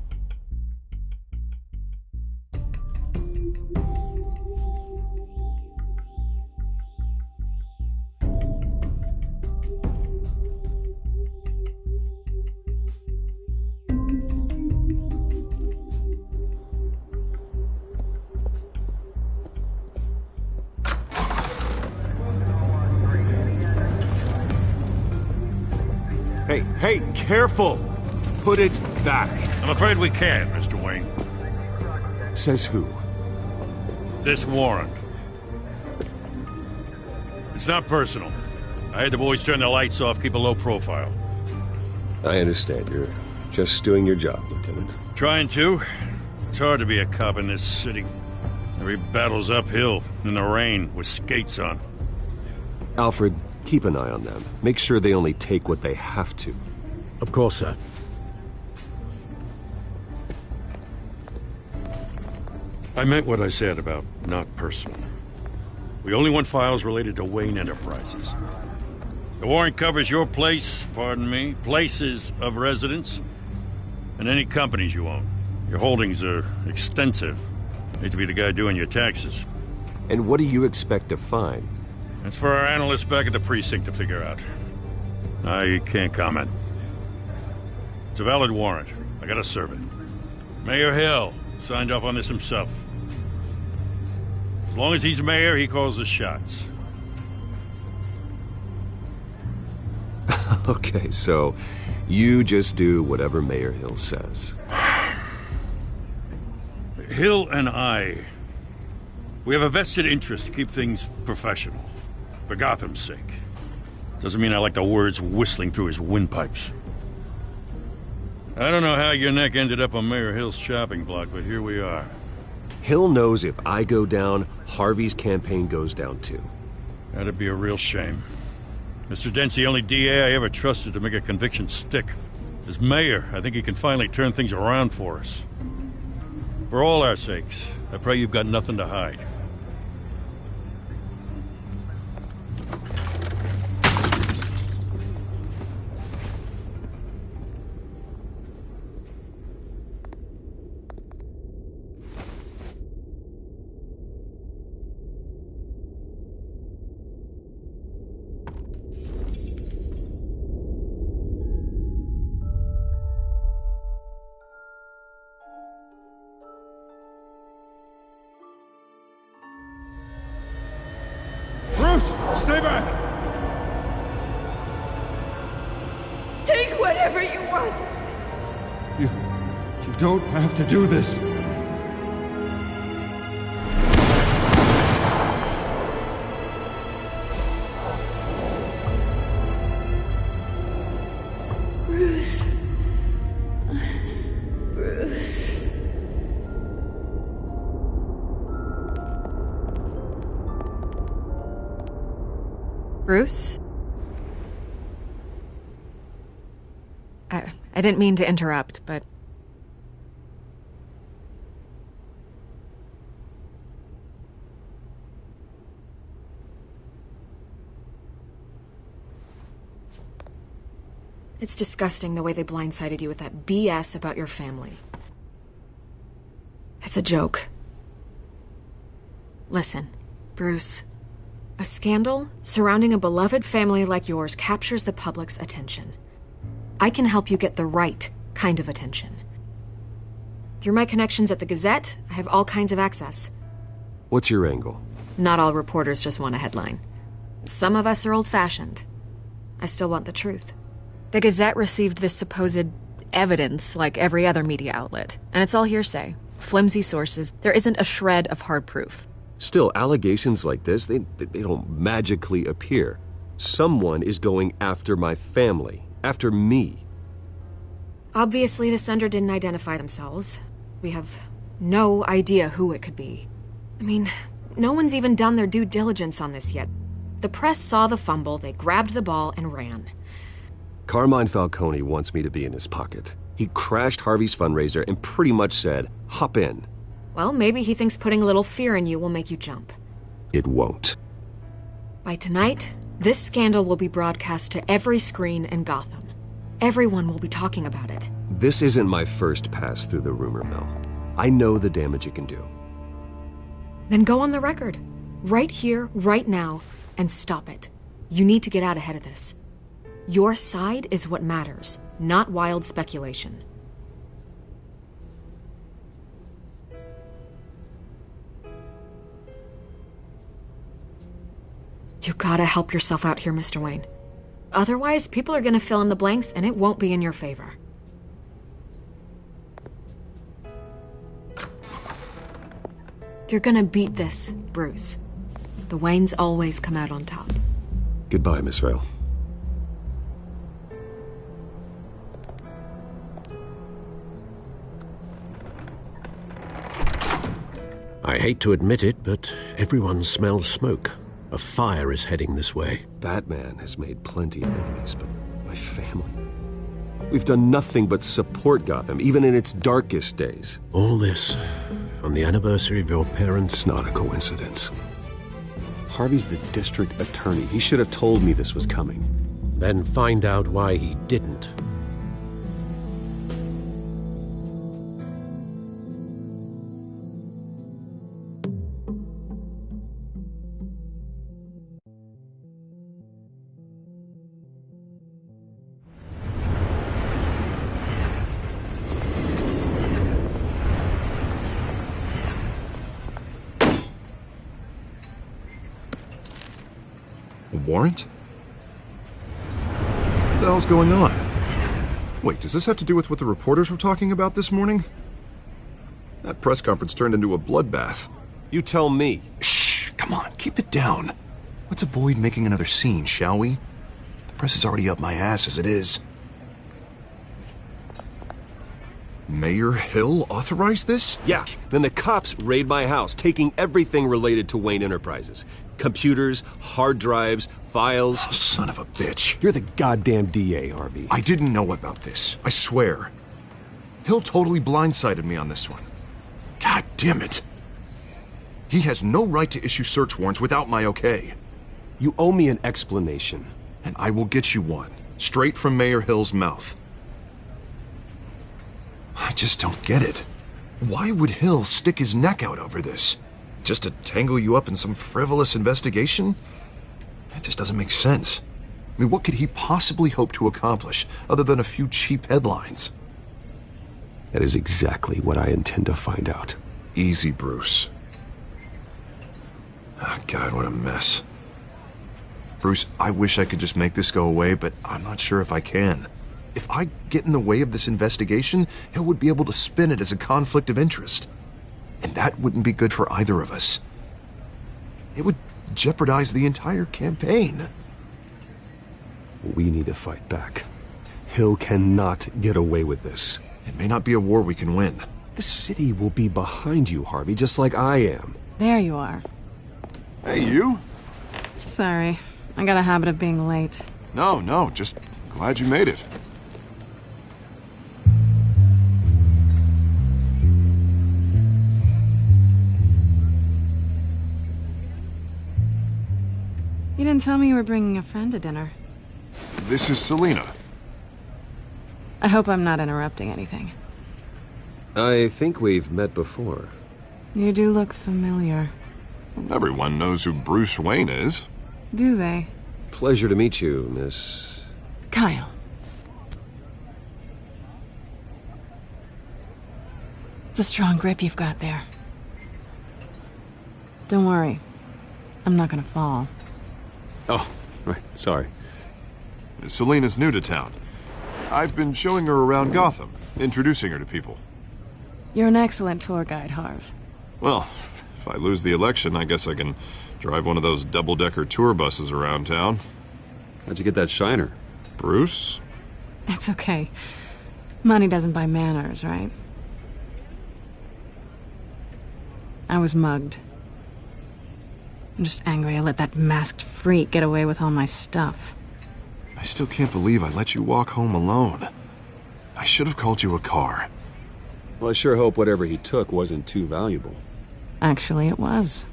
Speaker 8: Hey, careful! Put it back.
Speaker 4: I'm afraid we can't, Mr. Wayne.
Speaker 8: Says who?
Speaker 4: This warrant. It's not personal. I had the boys turn the lights off, keep a low profile.
Speaker 7: I understand. You're just doing your job, Lieutenant.
Speaker 4: Trying to. It's hard to be a cop in this city. Every battle's uphill, in the rain, with skates on.
Speaker 7: Alfred, keep an eye on them. Make sure they only take what they have to.
Speaker 6: Of course, sir.
Speaker 4: I meant what I said about not personal. We only want files related to Wayne Enterprises. The warrant covers your place, pardon me, places of residence, and any companies you own. Your holdings are extensive. Hate to be the guy doing your taxes.
Speaker 7: And what do you expect to find?
Speaker 4: That's for our analysts back at the precinct to figure out. I can't comment. It's a valid warrant. I gotta serve it. Mayor Hill signed off on this himself. As long as he's mayor, he calls the shots.
Speaker 7: Okay, so you just do whatever Mayor Hill says.
Speaker 4: Hill and we have a vested interest to keep things professional. For Gotham's sake. Doesn't mean I like the words whistling through his windpipes. I don't know how your neck ended up on Mayor Hill's shopping block, but here we are.
Speaker 7: Hill knows if I go down, Harvey's campaign goes down too.
Speaker 4: That'd be a real shame. Mr. Dent's the only DA I ever trusted to make a conviction stick. As mayor, I think he can finally turn things around for us. For all our sakes, I pray you've got nothing to hide.
Speaker 17: Stay back!
Speaker 10: Take whatever you want!
Speaker 17: You don't have to do this.
Speaker 10: Bruce. Bruce.
Speaker 11: Bruce? I didn't mean to interrupt, but... It's disgusting the way they blindsided you with that BS about your family. It's a joke. Listen, Bruce. A scandal surrounding a beloved family like yours captures the public's attention. I can help you get the right kind of attention. Through my connections at the Gazette, I have all kinds of access.
Speaker 7: What's your angle?
Speaker 11: Not all reporters just want a headline. Some of us are old-fashioned. I still want the truth. The Gazette received this supposed evidence like every other media outlet, and it's all hearsay. Flimsy sources. There isn't a shred of hard proof.
Speaker 7: Still, allegations like this, they don't magically appear. Someone is going after my family, after me.
Speaker 11: Obviously, the sender didn't identify themselves. We have no idea who it could be. I mean, no one's even done their due diligence on this yet. The press saw the fumble, they grabbed the ball and ran.
Speaker 7: Carmine Falcone wants me to be in his pocket. He crashed Harvey's fundraiser and pretty much said, hop in.
Speaker 11: Well, maybe he thinks putting a little fear in you will make you jump.
Speaker 7: It won't.
Speaker 11: By tonight, this scandal will be broadcast to every screen in Gotham. Everyone will be talking about it.
Speaker 7: This isn't my first pass through the rumor mill. I know the damage it can do.
Speaker 11: Then go on the record. Right here, right now, and stop it. You need to get out ahead of this. Your side is what matters, not wild speculation. You gotta help yourself out here, Mr. Wayne. Otherwise, people are gonna fill in the blanks and it won't be in your favor. You're gonna beat this, Bruce. The Waynes always come out on top.
Speaker 7: Goodbye, Miss Vale.
Speaker 6: I hate to admit it, but everyone smells smoke. A fire is heading this way.
Speaker 7: Batman has made plenty of enemies, but my family... We've done nothing but support Gotham, even in its darkest days.
Speaker 6: All this on the anniversary of your parents'...
Speaker 7: It's not a coincidence. Harvey's the district attorney. He should have told me this was coming.
Speaker 6: Then find out why he didn't.
Speaker 8: Warrant? What the hell's going on? Wait, does this have to do with what the reporters were talking about this morning? That press conference turned into a bloodbath.
Speaker 7: You tell me.
Speaker 8: Shh, come on, keep it down. Let's avoid making another scene, shall we? The press is already up my ass as it is. Mayor Hill authorized this?
Speaker 7: Yeah, then the cops raid my house, taking everything related to Wayne Enterprises. Computers, hard drives, files.
Speaker 8: Oh, son of a bitch.
Speaker 7: You're the goddamn DA, Harvey.
Speaker 8: I didn't know about this, I swear. Hill totally blindsided me on this one. God damn it. He has no right to issue search warrants without my okay.
Speaker 7: You owe me an explanation.
Speaker 8: And I will get you one, straight from Mayor Hill's mouth. I just don't get it. Why would Hill stick his neck out over this? Just to tangle you up in some frivolous investigation? That just doesn't make sense. I mean, what could he possibly hope to accomplish other than a few cheap headlines?
Speaker 7: That is exactly what I intend to find out.
Speaker 8: Easy, Bruce. Oh, God, what a mess. Bruce, I wish I could just make this go away, but I'm not sure if I can. If I get in the way of this investigation, Hill would be able to spin it as a conflict of interest. And that wouldn't be good for either of us. It would jeopardize the entire campaign.
Speaker 7: We need to fight back. Hill cannot get away with this.
Speaker 8: It may not be a war we can win.
Speaker 7: The city will be behind you, Harvey, just like I am.
Speaker 1: There you are.
Speaker 8: Hey, you?
Speaker 1: Sorry. I got a habit of being late.
Speaker 8: No, just glad you made it.
Speaker 1: You didn't tell me you were bringing a friend to dinner.
Speaker 8: This is Selina.
Speaker 1: I hope I'm not interrupting anything.
Speaker 7: I think we've met before.
Speaker 1: You do look familiar.
Speaker 8: Everyone knows who Bruce Wayne is.
Speaker 1: Do they?
Speaker 7: Pleasure to meet you, Miss...
Speaker 1: Kyle. It's a strong grip you've got there. Don't worry. I'm not gonna fall.
Speaker 7: Oh, right, sorry.
Speaker 8: Selina's new to town. I've been showing her around Gotham, introducing her to people.
Speaker 1: You're an excellent tour guide, Harv.
Speaker 8: Well, if I lose the election, I guess I can drive one of those double-decker tour buses around town.
Speaker 7: How'd you get that shiner?
Speaker 8: Bruce?
Speaker 1: It's okay. Money doesn't buy manners, right? I was mugged. I'm just angry I let that masked freak get away with all my stuff.
Speaker 8: I still can't believe I let you walk home alone. I should have called you a car.
Speaker 7: Well, I sure hope whatever he took wasn't too valuable.
Speaker 1: Actually, it was.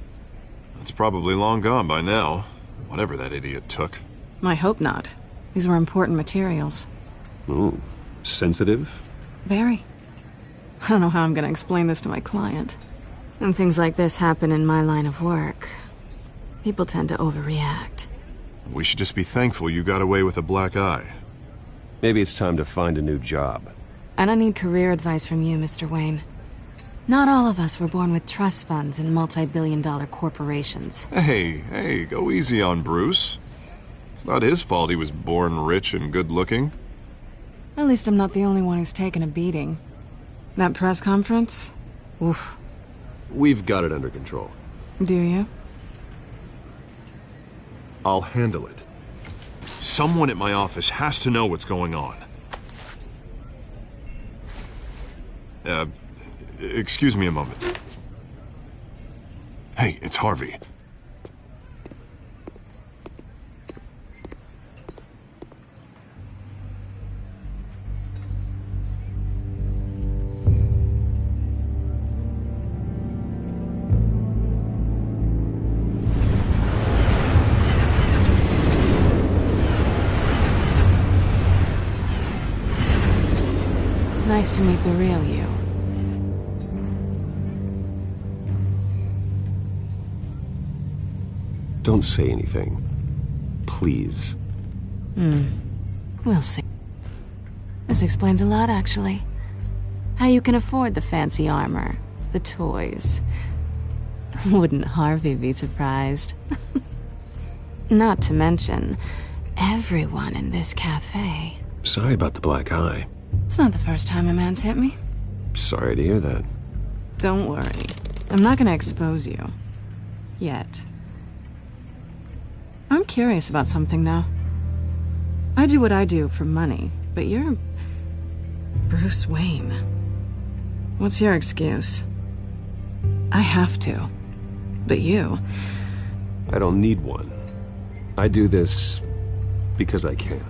Speaker 8: It's probably long gone by now, whatever that idiot took.
Speaker 1: I hope not. These were important materials.
Speaker 7: Ooh, sensitive?
Speaker 1: Very. I don't know how I'm gonna explain this to my client. When things like this happen in my line of work, people tend to overreact.
Speaker 8: We should just be thankful you got away with a black eye.
Speaker 7: Maybe it's time to find a new job.
Speaker 1: I don't need career advice from you, Mr. Wayne. Not all of us were born with trust funds and multi-billion-dollar corporations.
Speaker 8: Hey, go easy on Bruce. It's not his fault he was born rich and good-looking.
Speaker 1: At least I'm not the only one who's taken a beating. That press conference? Oof.
Speaker 7: We've got it under control.
Speaker 1: Do you?
Speaker 8: I'll handle it. Someone at my office has to know what's going on. Excuse me a moment. Hey, it's Harvey.
Speaker 1: Nice to meet the real you.
Speaker 7: Don't say anything. Please.
Speaker 1: We'll see. This explains a lot, actually. How you can afford the fancy armor, the toys. Wouldn't Harvey be surprised? Not to mention, everyone in this cafe.
Speaker 7: Sorry about the black eye.
Speaker 1: It's not the first time a man's hit me.
Speaker 7: Sorry to hear that.
Speaker 1: Don't worry. I'm not gonna expose you. Yet. I'm curious about something, though. I do what I do for money, but you're... Bruce Wayne. What's your excuse? I have to. But you...
Speaker 7: I don't need one. I do this because I can.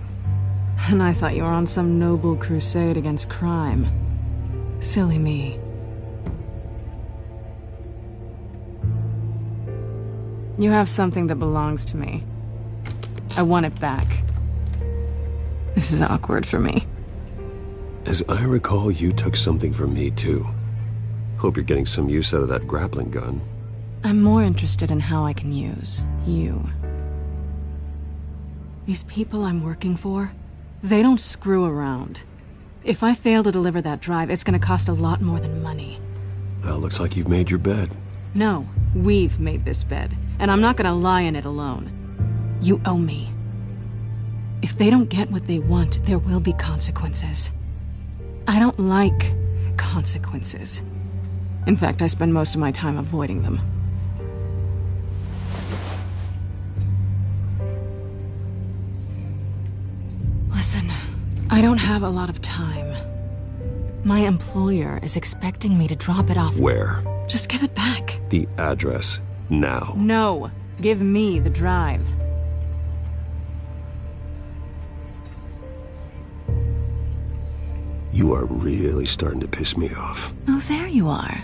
Speaker 1: And I thought you were on some noble crusade against crime. Silly me. You have something that belongs to me. I want it back. This is awkward for me.
Speaker 7: As I recall, you took something from me, too. Hope you're getting some use out of that grappling gun.
Speaker 1: I'm more interested in how I can use you. These people I'm working for, they don't screw around. If I fail to deliver that drive, it's gonna cost a lot more than money.
Speaker 7: Well, looks like you've made your bed.
Speaker 1: No, we've made this bed, and I'm not gonna lie in it alone. You owe me. If they don't get what they want, there will be consequences. I don't like consequences. In fact, I spend most of my time avoiding them. Listen, I don't have a lot of time. My employer is expecting me to drop it off.
Speaker 7: Where?
Speaker 1: Just give it back.
Speaker 7: The address, now.
Speaker 1: No, give me the drive.
Speaker 7: You are really starting to piss me off.
Speaker 1: Oh, there you are.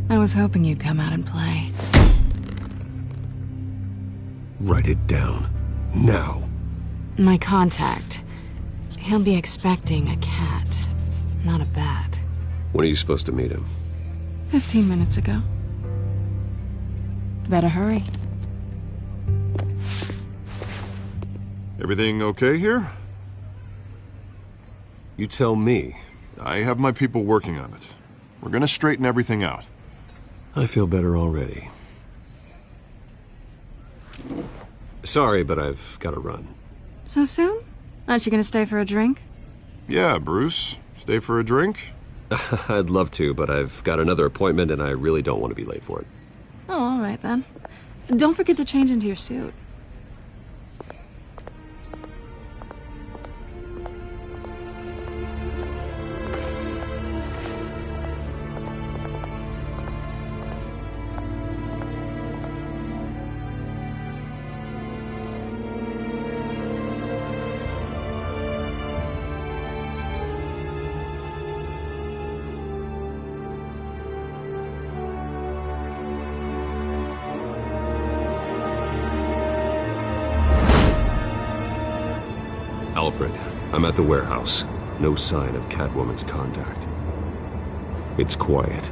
Speaker 1: I was hoping you'd come out and play.
Speaker 7: Write it down. Now.
Speaker 1: My contact. He'll be expecting a cat, not a bat.
Speaker 7: When are you supposed to meet him?
Speaker 1: 15 minutes ago. Better hurry.
Speaker 8: Everything okay here?
Speaker 7: You tell me.
Speaker 8: I have my people working on it. We're gonna straighten everything out.
Speaker 7: I feel better already. Sorry, but I've got to run.
Speaker 1: So soon? Aren't you gonna stay for a drink?
Speaker 8: Yeah, Bruce. Stay for a drink?
Speaker 7: I'd love to, but I've got another appointment and I really don't want to be late for it.
Speaker 1: Oh, all right then. Don't forget to change into your suit.
Speaker 7: Alfred, I'm at the warehouse. No sign of Catwoman's contact. It's quiet.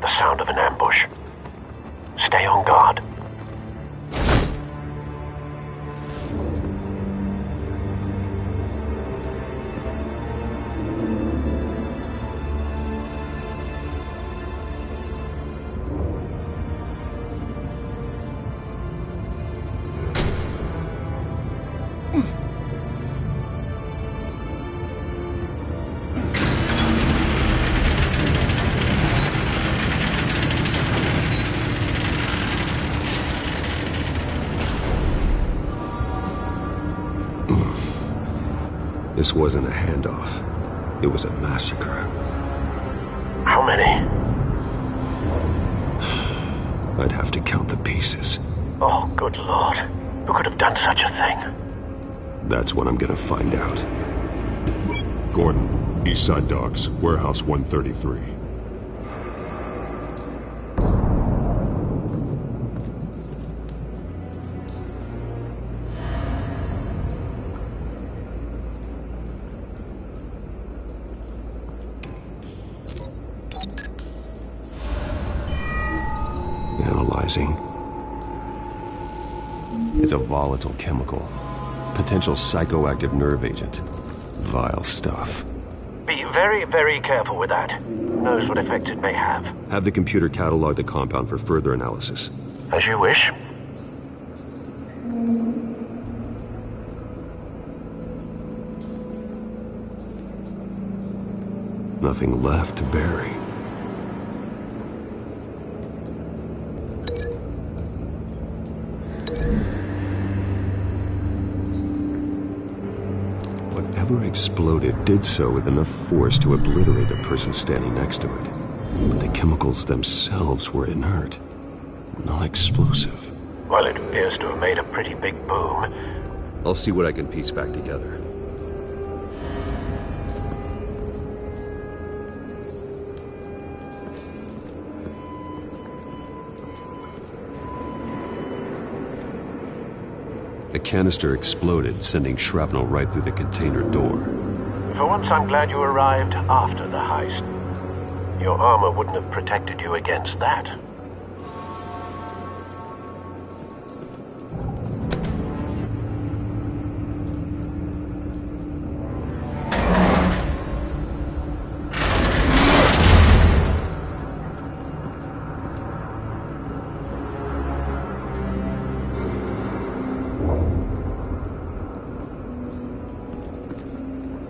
Speaker 2: The sound of an ambush. Stay on guard.
Speaker 7: This wasn't a handoff. It was a massacre.
Speaker 2: How many?
Speaker 7: I'd have to count the pieces.
Speaker 2: Oh, good lord. Who could have done such a thing?
Speaker 7: That's what I'm gonna find out.
Speaker 3: Gordon, Eastside Docks, Warehouse 133.
Speaker 7: Analyzing. It's a volatile chemical. Potential psychoactive nerve agent. Vile stuff.
Speaker 2: Be very, very careful with that. Who knows what effects it may have.
Speaker 7: Have the computer catalog the compound for further analysis.
Speaker 2: As you wish.
Speaker 7: Nothing left to bury. Whatever exploded did so with enough force to obliterate the person standing next to it. But the chemicals themselves were inert, not explosive.
Speaker 2: Well, it appears to have made a pretty big boom.
Speaker 7: I'll see what I can piece back together. The canister exploded, sending shrapnel right through the container door.
Speaker 2: For once, I'm glad you arrived after the heist. Your armor wouldn't have protected you against that.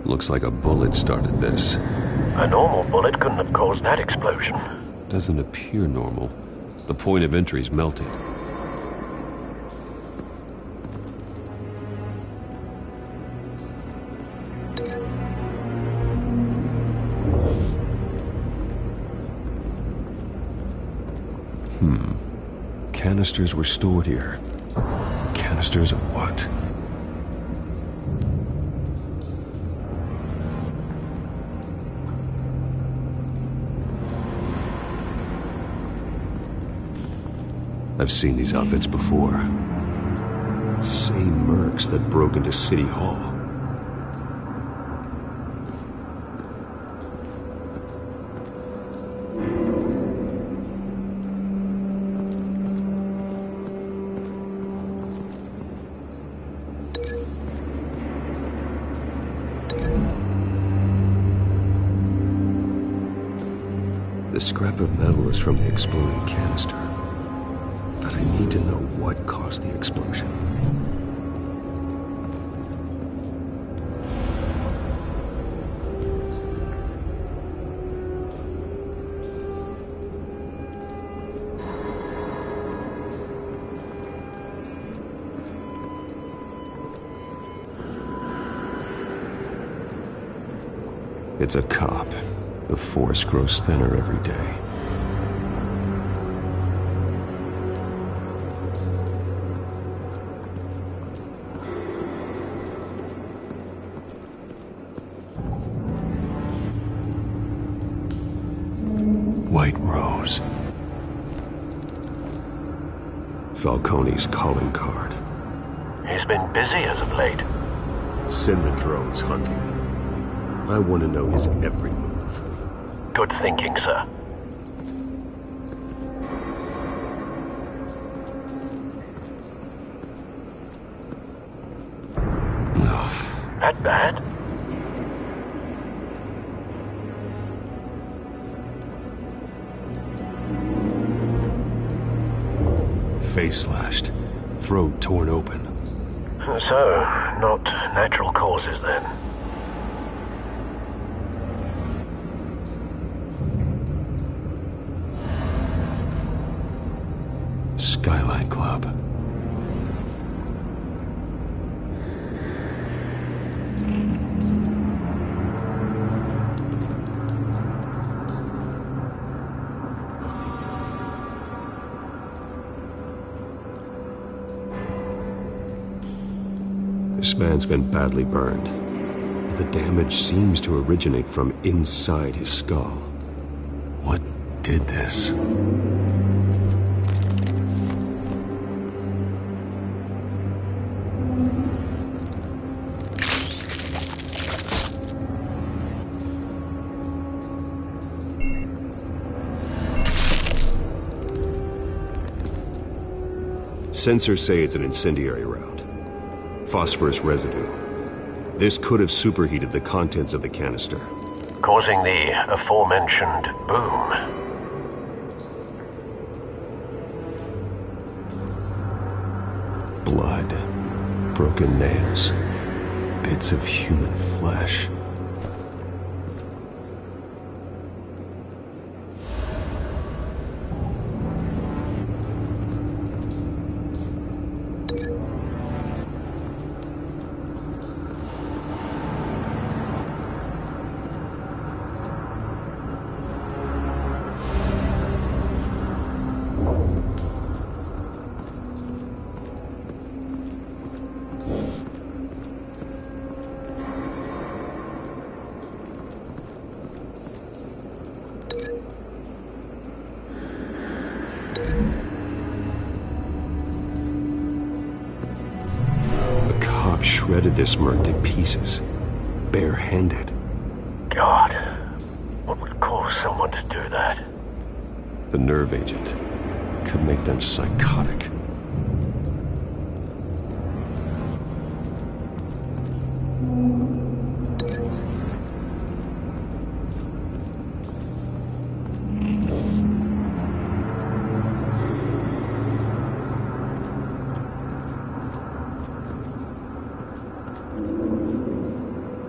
Speaker 7: Looks like a bullet started this.
Speaker 2: A normal bullet couldn't have caused that explosion.
Speaker 7: Doesn't appear normal. The point of entry's melted. Canisters were stored here. Canisters of what? I've seen these outfits before. Same mercs that broke into City Hall. The scrap of metal is from the exploding canister. But I need to know what caused the explosion. It's a cop. The force grows thinner every day. White Rose. Falcone's calling card.
Speaker 2: He's been busy as of late.
Speaker 7: Send the drones hunting. I want to know his every move.
Speaker 2: Good thinking, sir. That bad?
Speaker 7: Face slashed, throat torn open.
Speaker 2: So, not natural causes then.
Speaker 7: Skyline Club. This man's been badly burned. The damage seems to originate from inside his skull. What did this? Sensors say it's an incendiary round. Phosphorus residue. This could have superheated the contents of the canister,
Speaker 2: causing the aforementioned boom.
Speaker 7: Blood, broken nails, bits of human flesh. Shredded this merc to pieces, barehanded.
Speaker 2: God, what would cause someone to do that?
Speaker 7: The nerve agent could make them psychotic.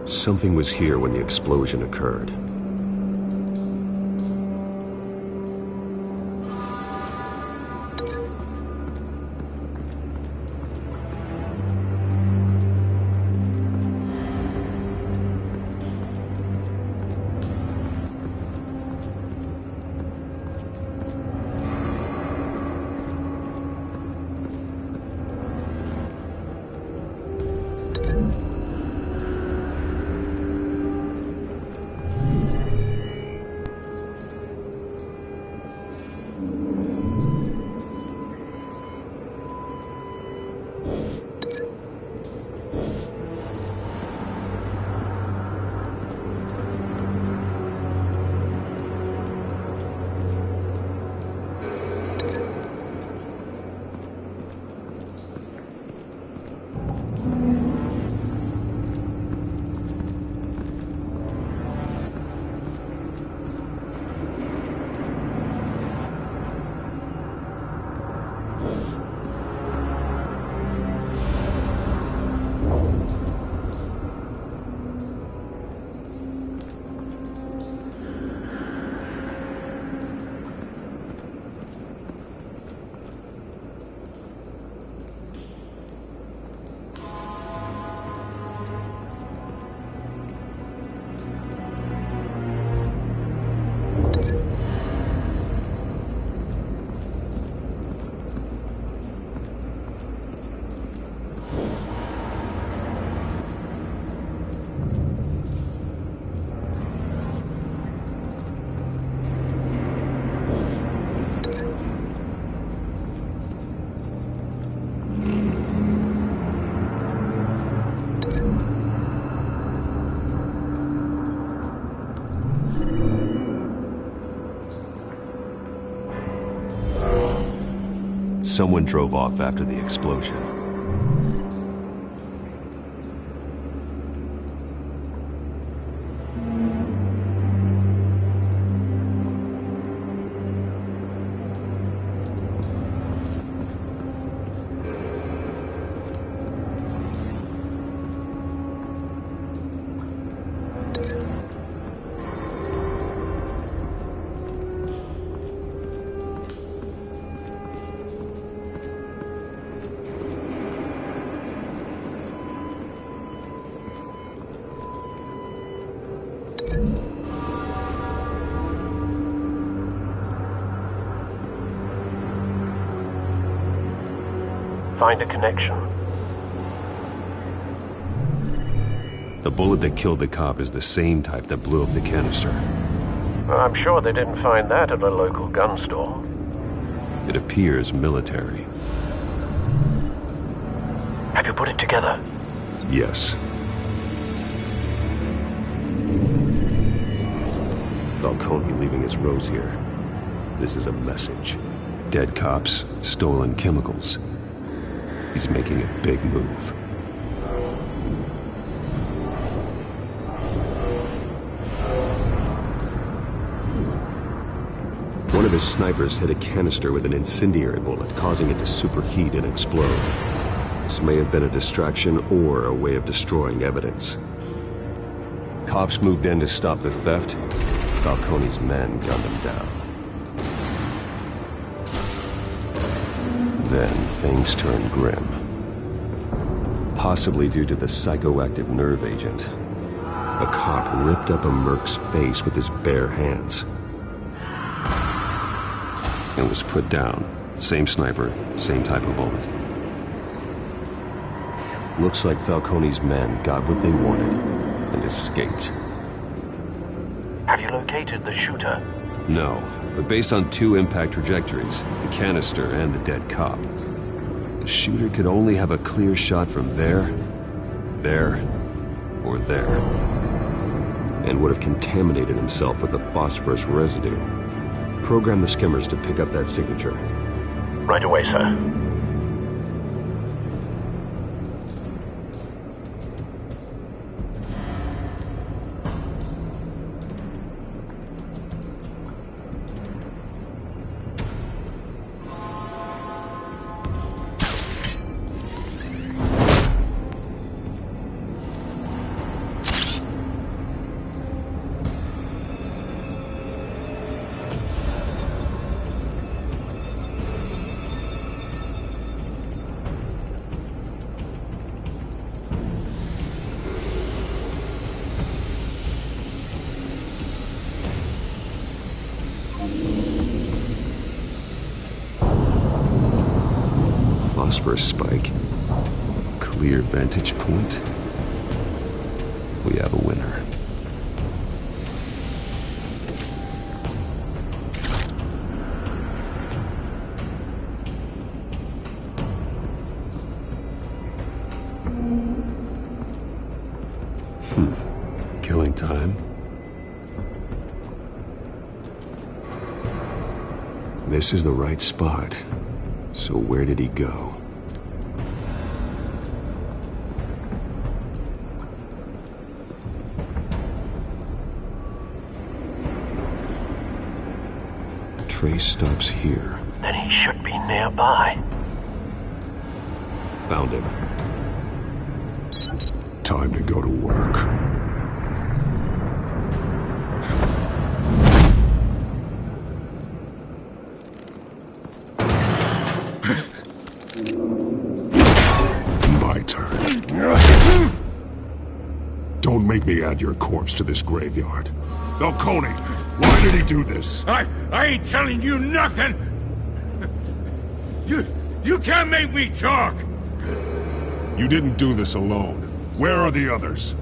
Speaker 7: Something was here when the explosion occurred. someone drove off after the explosion.
Speaker 2: Find a connection.
Speaker 7: The bullet that killed the cop is the same type that blew up the canister.
Speaker 2: Well, I'm sure they didn't find that at a local gun store.
Speaker 7: It appears military.
Speaker 2: Have you put it together?
Speaker 7: Yes. Falcone leaving his rose here. This is a message. Dead cops, stolen chemicals. He's making a big move. One of his snipers hit a canister with an incendiary bullet, causing it to superheat and explode. This may have been a distraction or a way of destroying evidence. Cops moved in to stop the theft. Falcone's men gunned him down. Then things turned grim. Possibly due to the psychoactive nerve agent. A cop ripped up a merc's face with his bare hands. And was put down. Same sniper, same type of bullet. Looks like Falcone's men got what they wanted and escaped.
Speaker 2: Have you located the shooter?
Speaker 7: No, but based on two impact trajectories, the canister and the dead cop, the shooter could only have a clear shot from there, or there, and would have contaminated himself with the phosphorus residue. Program the skimmers to pick up that signature.
Speaker 2: Right away, sir.
Speaker 7: Phosphorus spike. Clear vantage point. We have a winner. Killing time. This is the right spot. So where did he go? Trace stops here.
Speaker 2: Then he should be nearby.
Speaker 7: Found him.
Speaker 3: Time to go to work. My turn. Don't make me add your corpse to this graveyard. Falcone, why did he do this?
Speaker 13: I ain't telling you nothing! You can't make me talk!
Speaker 3: You didn't do this alone. Where are the others?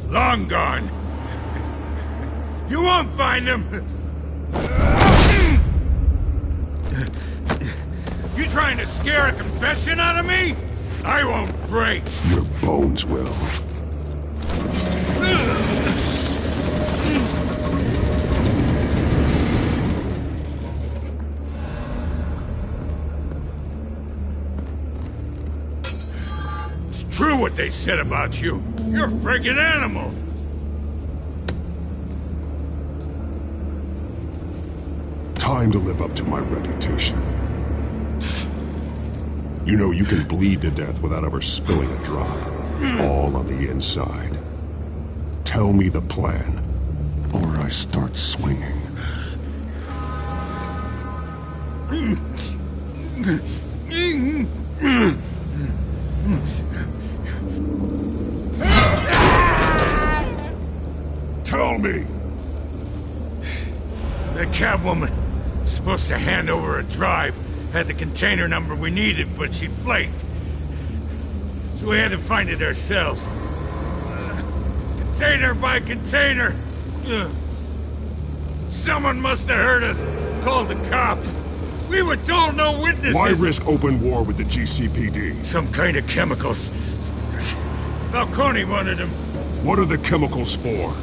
Speaker 13: Long gone. You won't find them! You trying to scare a confession out of me? I won't break!
Speaker 3: Your bones will.
Speaker 4: what they said about you. You're a freaking animal.
Speaker 3: Time to live up to my reputation. You know you can bleed to death without ever spilling a drop. All on the inside. Tell me the plan, or I start swinging. Tell me!
Speaker 4: The cabwoman supposed to hand over a drive. Had the container number we needed, but she flaked. So we had to find it ourselves. Container by container. Someone must have heard us. Called the cops. We were told no witnesses.
Speaker 3: Why risk open war with the GCPD?
Speaker 4: Some kind of chemicals. Falcone wanted them.
Speaker 3: What are the chemicals for?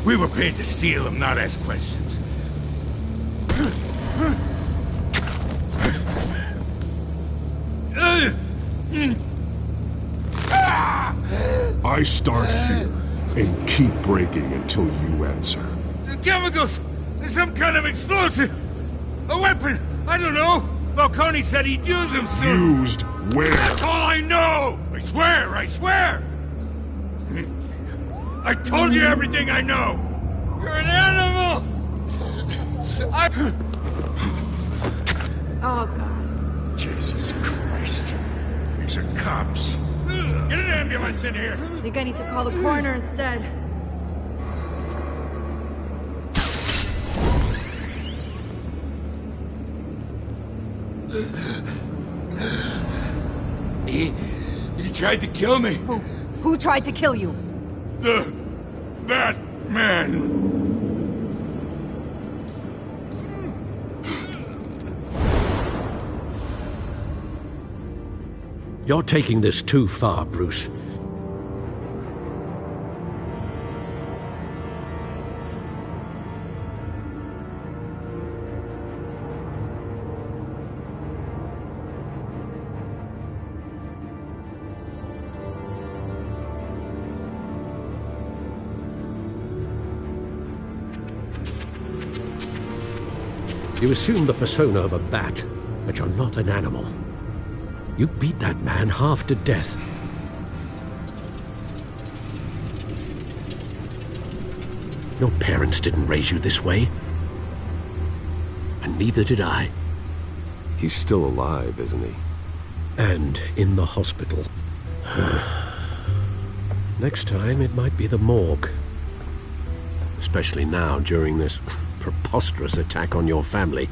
Speaker 4: We were paid to steal them, not ask questions.
Speaker 3: I start here and keep breaking until you answer.
Speaker 4: The chemicals! There's some kind of explosive! A weapon! I don't know! Falcone said he'd use them soon!
Speaker 3: Used where?
Speaker 4: That's all I know! I swear! I swear! I told you everything I know! You're an animal!
Speaker 9: Oh, God.
Speaker 4: Jesus Christ. These are cops. Get an ambulance in here!
Speaker 18: I think I need to call the coroner instead.
Speaker 4: He tried to kill me.
Speaker 18: Who tried to kill you?
Speaker 4: The Batman.
Speaker 6: You're taking this too far, Bruce. You assume the persona of a bat, but you're not an animal. You beat that man half to death. Your parents didn't raise you this way. And neither did I.
Speaker 7: He's still alive, isn't he?
Speaker 6: And in the hospital. Next time, it might be the morgue. Especially now, during this preposterous attack on your family.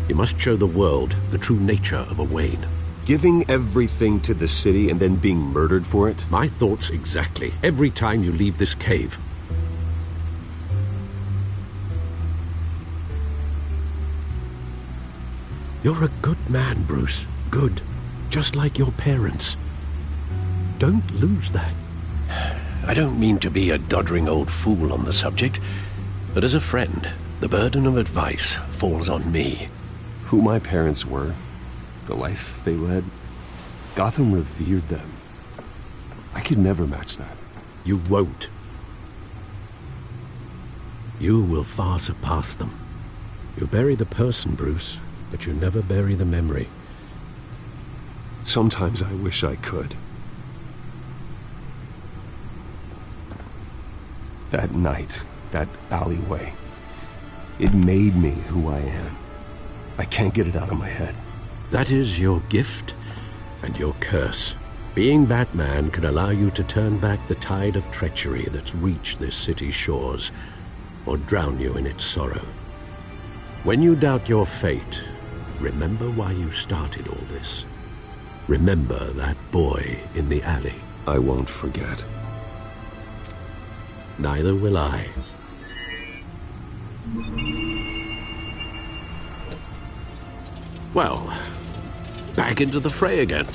Speaker 6: You must show the world the true nature of a Wayne.
Speaker 7: Giving everything to the city and then being murdered for it?
Speaker 6: My thoughts exactly. Every time you leave this cave. You're a good man, Bruce. Good. Just like your parents. Don't lose that. I don't mean to be a doddering old fool on the subject, but as a friend, the burden of advice falls on me.
Speaker 7: Who my parents were, the life they led, Gotham revered them. I could never match that.
Speaker 6: You won't. You will far surpass them. You bury the person, Bruce, but you never bury the memory.
Speaker 7: Sometimes I wish I could. That night, that alleyway, it made me who I am. I can't get it out of my head.
Speaker 6: That is your gift and your curse. Being Batman can allow you to turn back the tide of treachery that's reached this city's shores, or drown you in its sorrow. When you doubt your fate, remember why you started all this. Remember that boy in the alley.
Speaker 7: I won't forget.
Speaker 6: Neither will I. Well, back into the fray again.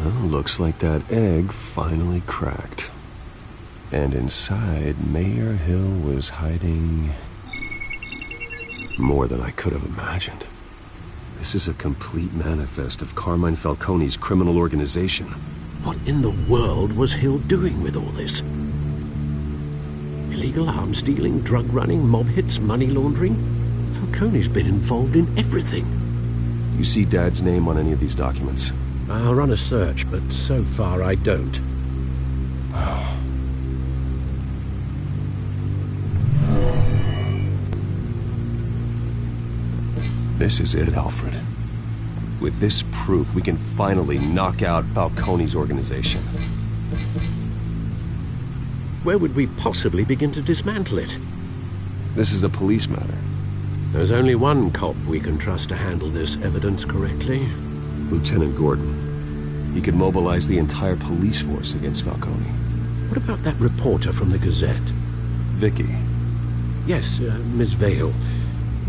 Speaker 7: Well, looks like that egg finally cracked. And inside, Mayor Hill was hiding more than I could have imagined. This is a complete manifest of Carmine Falcone's criminal organization.
Speaker 6: What in the world was Hill doing with all this? Illegal arms dealing, drug running, mob hits, money laundering? Falcone's been involved in everything.
Speaker 7: You see Dad's name on any of these documents?
Speaker 6: I'll run a search, but so far I don't.
Speaker 7: This is it, Alfred. With this proof, we can finally knock out Falcone's organization.
Speaker 6: Where would we possibly begin to dismantle it?
Speaker 7: This is a police matter.
Speaker 6: There's only one cop we can trust to handle this evidence correctly.
Speaker 7: Lieutenant Gordon. He could mobilize the entire police force against Falcone.
Speaker 6: What about that reporter from the Gazette?
Speaker 7: Vicky.
Speaker 6: Yes, Miss Vale.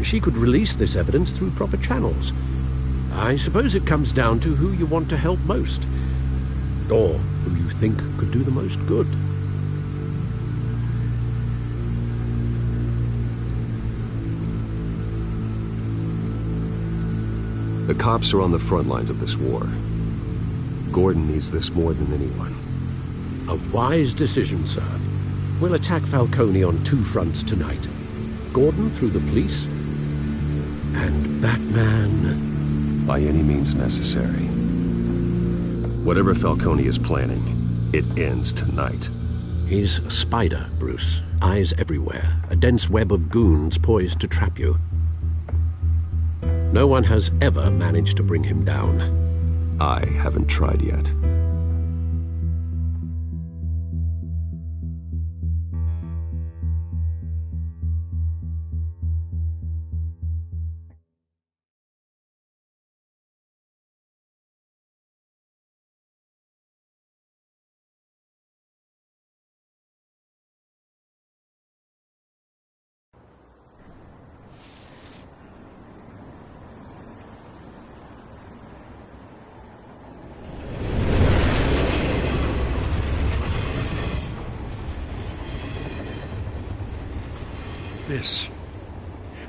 Speaker 6: She could release this evidence through proper channels. I suppose it comes down to who you want to help most. Or who you think could do the most good.
Speaker 7: The cops are on the front lines of this war. Gordon needs this more than anyone.
Speaker 6: A wise decision, sir. We'll attack Falcone on two fronts tonight. Gordon through the police, and Batman
Speaker 7: by any means necessary. Whatever Falcone is planning, it ends tonight.
Speaker 6: He's a spider, Bruce. Eyes everywhere. A dense web of goons poised to trap you. No one has ever managed to bring him down.
Speaker 7: I haven't tried yet.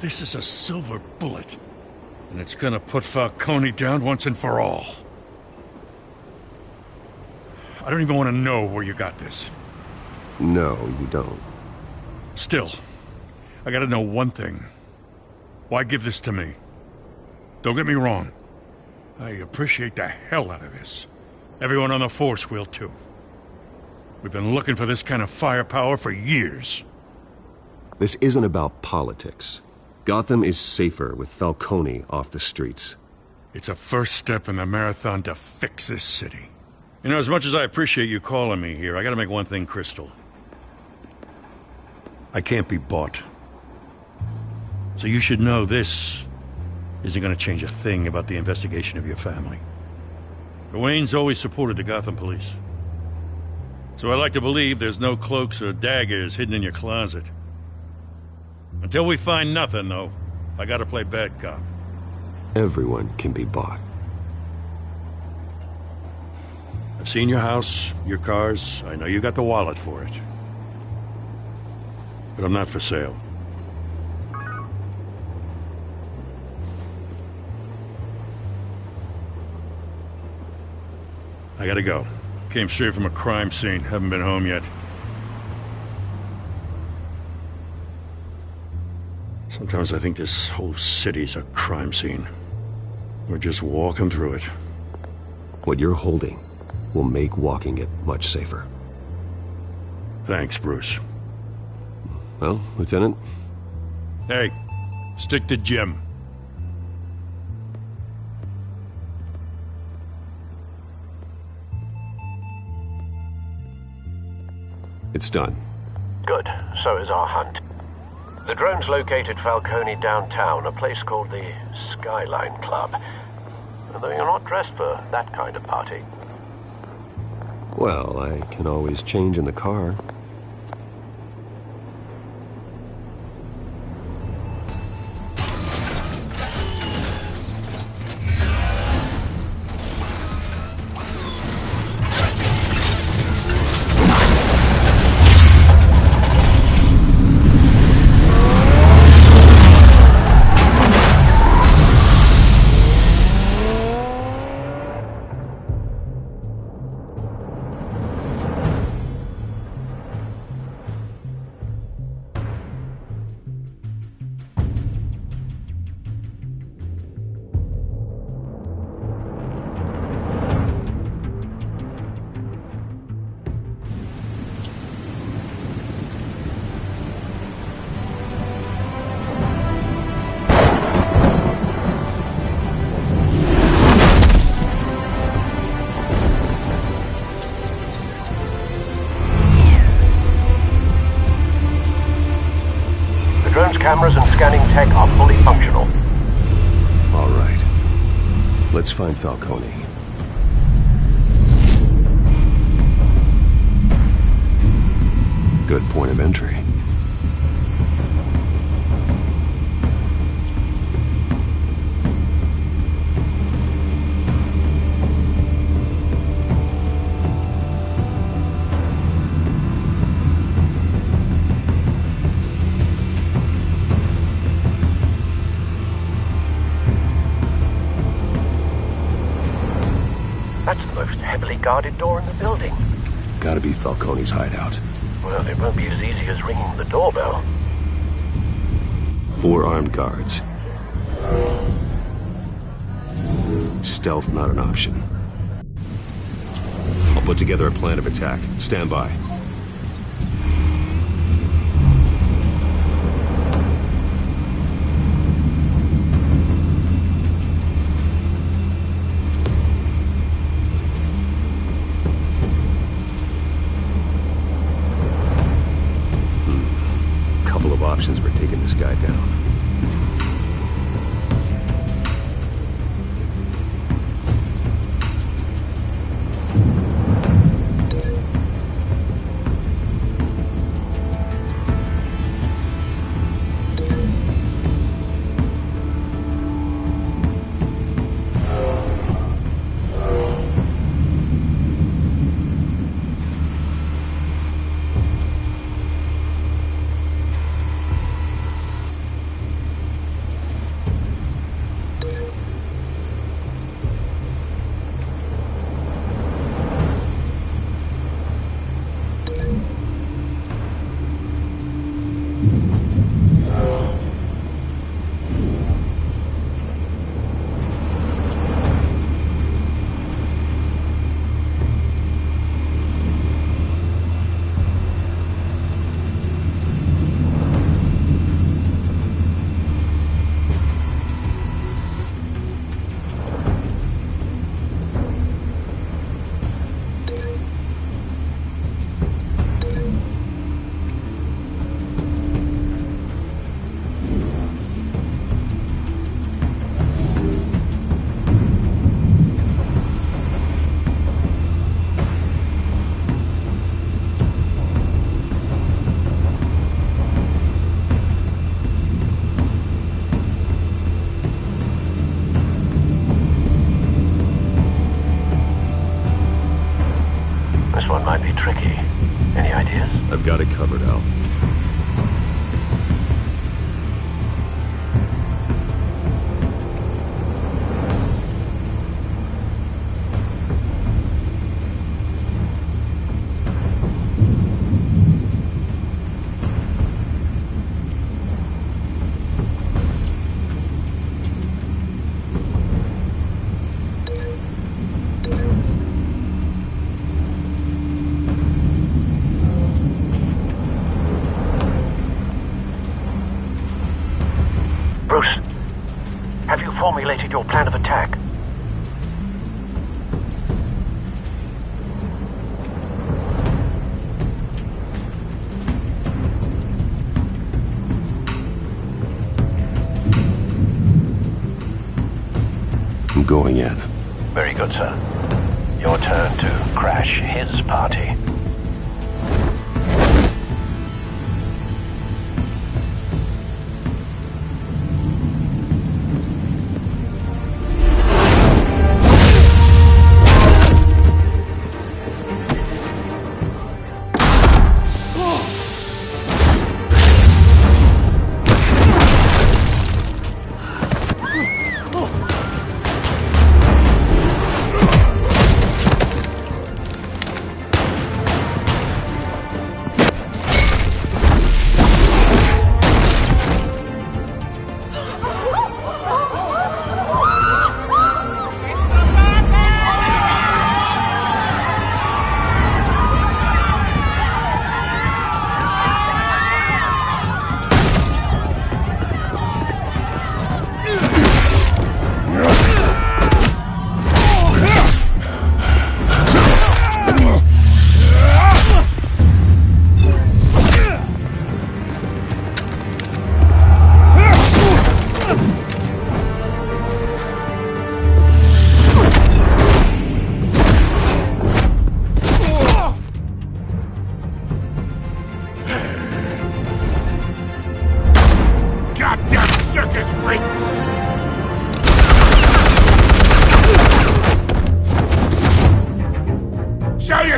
Speaker 4: This is a silver bullet. And it's gonna put Falcone down once and for all. I don't even want to know where you got this.
Speaker 7: No, you don't.
Speaker 4: Still, I gotta know one thing. Why give this to me? Don't get me wrong. I appreciate the hell out of this. Everyone on the force will too. We've been looking for this kind of firepower for years.
Speaker 7: This isn't about politics. Gotham is safer with Falcone off the streets.
Speaker 4: It's a first step in the marathon to fix this city. You know, as much as I appreciate you calling me here, I gotta make one thing crystal. I can't be bought. So you should know this isn't gonna change a thing about the investigation of your family. The Waynes always supported the Gotham police. So I like to believe there's no cloaks or daggers hidden in your closet. Until we find nothing, though, I gotta play bad cop.
Speaker 7: Everyone can be bought.
Speaker 4: I've seen your house, your cars. I know you got the wallet for it. But I'm not for sale. I gotta go. Came straight from a crime scene. Haven't been home yet. Sometimes I think this whole city's a crime scene. We're just walking through it.
Speaker 7: What you're holding will make walking it much safer.
Speaker 4: Thanks, Bruce.
Speaker 7: Well, Lieutenant?
Speaker 4: Hey, stick to Jim.
Speaker 7: It's done.
Speaker 2: Good. So is our hunt. The drones located Falcone downtown, a place called the Skyline Club. Although you're not dressed for that kind of party.
Speaker 7: Well, I can always change in the car.
Speaker 2: scanning tech are fully functional.
Speaker 7: All right. Let's find Falcone. Good point of entry.
Speaker 2: That's the most heavily guarded door in the building.
Speaker 7: Gotta be Falcone's hideout.
Speaker 2: Well, it won't be as easy as ringing the doorbell.
Speaker 7: 4 armed guards. Stealth not an option. I'll put together a plan of attack. Stand by. Couple of options for taking this guy down.
Speaker 2: This one might be tricky. Any ideas?
Speaker 7: I've got it covered, Al.
Speaker 2: Bruce, have you formulated your plan of attack?
Speaker 7: I'm going in.
Speaker 2: Very good, sir. Your turn to crash his party.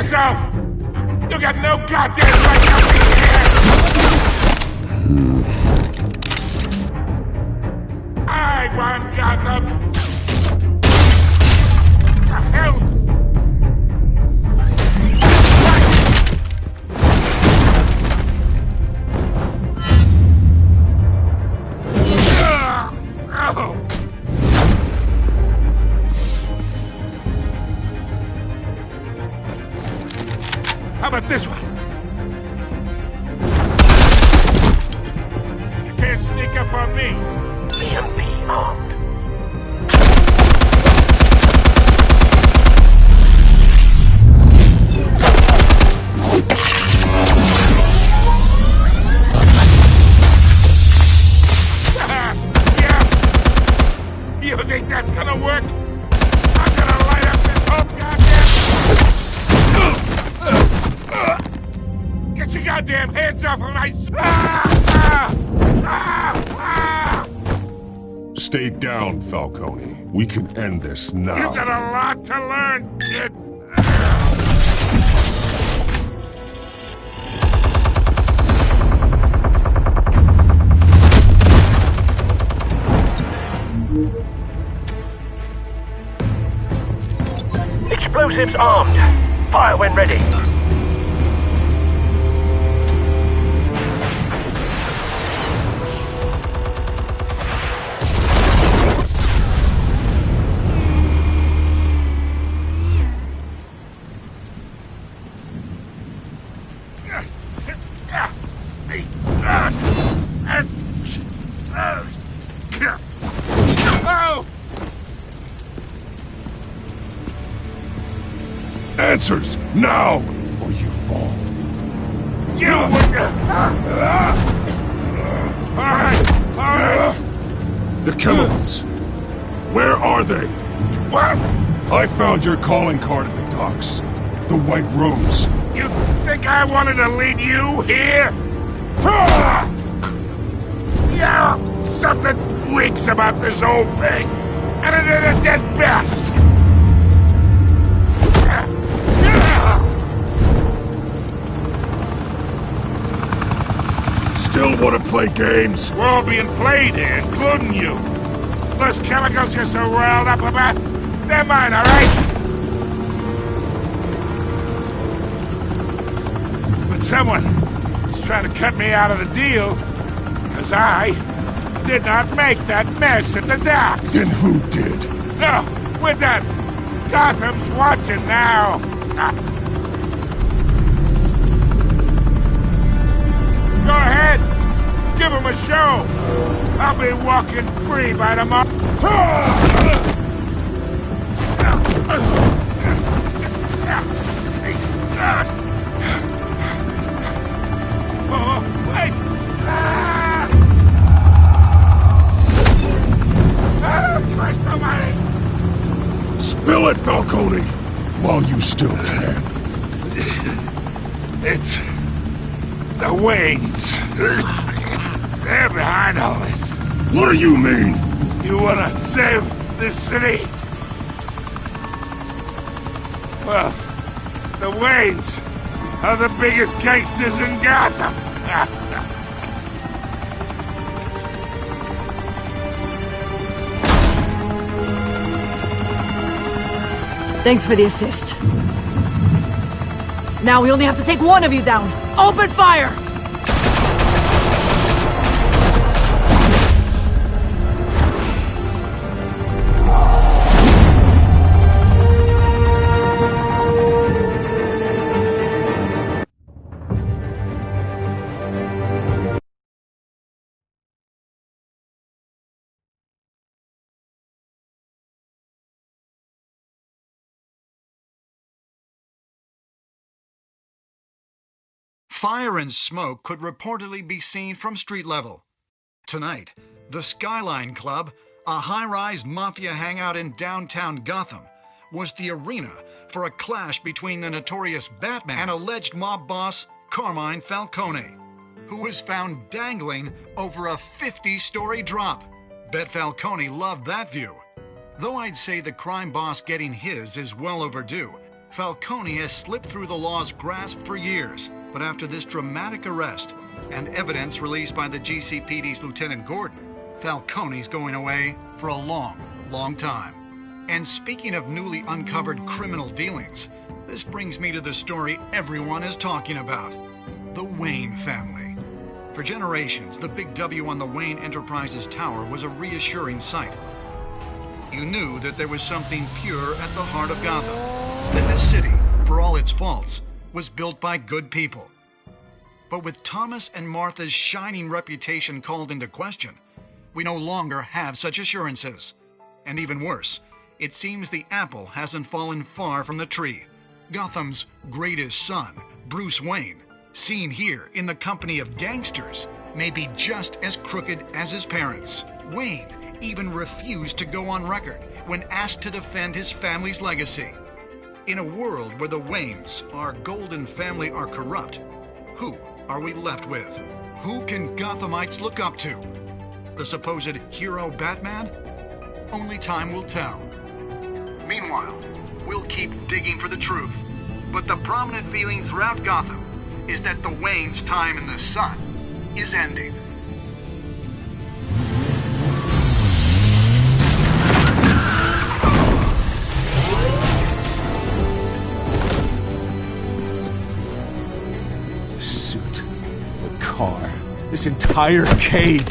Speaker 13: yourself! You got no goddamn right to be here! I want Gotham! The hell? How about this one? You can't sneak up on me.
Speaker 2: EMP armed.
Speaker 13: Yeah. You think that's gonna work? I'm gonna light up this whole goddamn... Get your goddamn hands off of my...
Speaker 3: Stay down, Falcone. We can end this now.
Speaker 13: You got a lot to learn, kid.
Speaker 2: Explosives armed. Fire when ready.
Speaker 3: Answers, now, or you fall.
Speaker 13: You Alright!
Speaker 3: The chemicals. Where are they?
Speaker 13: What?
Speaker 3: I found your calling card at the docks. The White Rose.
Speaker 13: You think I wanted to lead you here? Yeah, something reeks about this whole thing. And it is a dead bat.
Speaker 3: Still want to play games?
Speaker 13: We're all being played here, including you. Those chemicals you're so riled up about, they're mine, all right? But someone is trying to cut me out of the deal, because I did not make that mess at the docks.
Speaker 3: Then who did?
Speaker 13: No, we're done. Gotham's watching now. Go ahead. Give him a show. I'll be walking free by tomorrow. Oh, wait. Christ almighty.
Speaker 3: Spill it, Falcone, while you still can.
Speaker 13: It's the Waynes. They're behind all this.
Speaker 3: What do you mean?
Speaker 13: You wanna save this city? Well, the Waynes are the biggest gangsters in Gotham.
Speaker 18: Thanks for the assist. Now we only have to take one of you down. Open fire!
Speaker 14: Fire and smoke could reportedly be seen from street level. Tonight, the Skyline Club, a high-rise mafia hangout in downtown Gotham, was the arena for a clash between the notorious Batman and alleged mob boss Carmine Falcone, who was found dangling over a 50-story drop. Bet Falcone loved that view. Though I'd say the crime boss getting his is well overdue, Falcone has slipped through the law's grasp for years, but after this dramatic arrest and evidence released by the GCPD's Lieutenant Gordon, Falcone's going away for a long, long time. And speaking of newly uncovered criminal dealings, this brings me to the story everyone is talking about: the Wayne family. For generations, the big W on the Wayne Enterprises tower was a reassuring sight. You knew that there was something pure at the heart of Gotham, that this city, for all its faults, was built by good people. But with Thomas and Martha's shining reputation called into question, we no longer have such assurances. And even worse, it seems the apple hasn't fallen far from the tree. Gotham's greatest son, Bruce Wayne, seen here in the company of gangsters, may be just as crooked as his parents. Wayne even refused to go on record when asked to defend his family's legacy. In a world where the Waynes, our golden family, are corrupt, who are we left with? Who can Gothamites look up to? The supposed hero Batman? Only time will tell. Meanwhile, we'll keep digging for the truth. But the prominent feeling throughout Gotham is that the Waynes' time in the sun is ending.
Speaker 3: The suit, the car, this entire cave.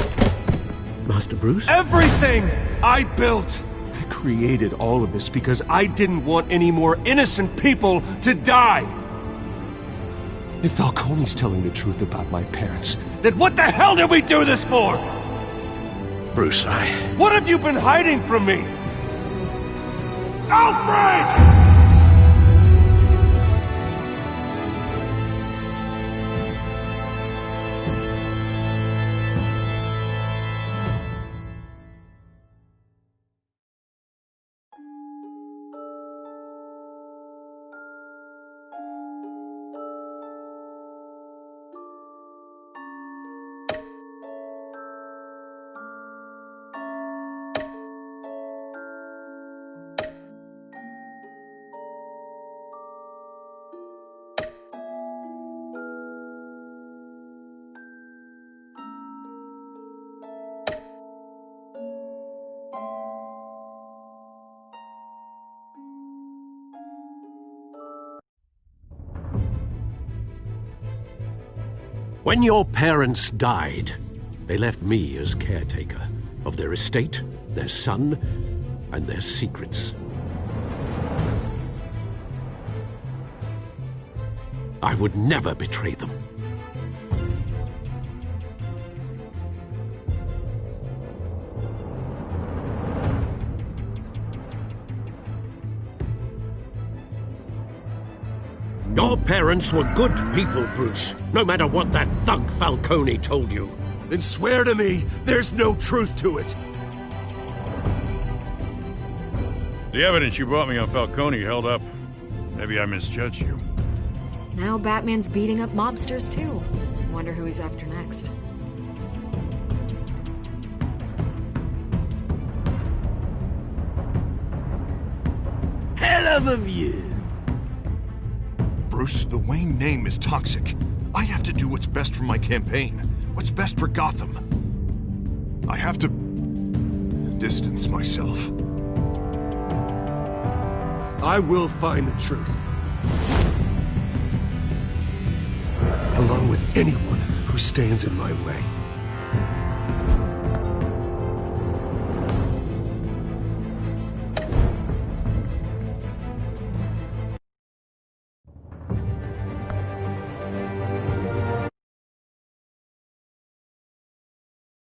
Speaker 6: Master Bruce?
Speaker 3: Everything I built! I created all of this because I didn't want any more innocent people to die! If Falcone's telling the truth about my parents, then what the hell did we do this for?
Speaker 6: Bruce,
Speaker 3: What have you been hiding from me? Alfred!
Speaker 6: When your parents died, they left me as caretaker of their estate, their son, and their secrets. I would never betray them. Your parents were good people, Bruce, no matter what that thug Falcone told you.
Speaker 3: Then swear to me there's no truth to it.
Speaker 4: The evidence you brought me on Falcone held up. Maybe I misjudged you.
Speaker 11: Now Batman's beating up mobsters, too. Wonder who he's after next.
Speaker 16: Hell of a view.
Speaker 8: Bruce, the Wayne name is toxic. I have to do what's best for my campaign. What's best for Gotham. I have to distance myself.
Speaker 3: I will find the truth. Along with anyone who stands in my way.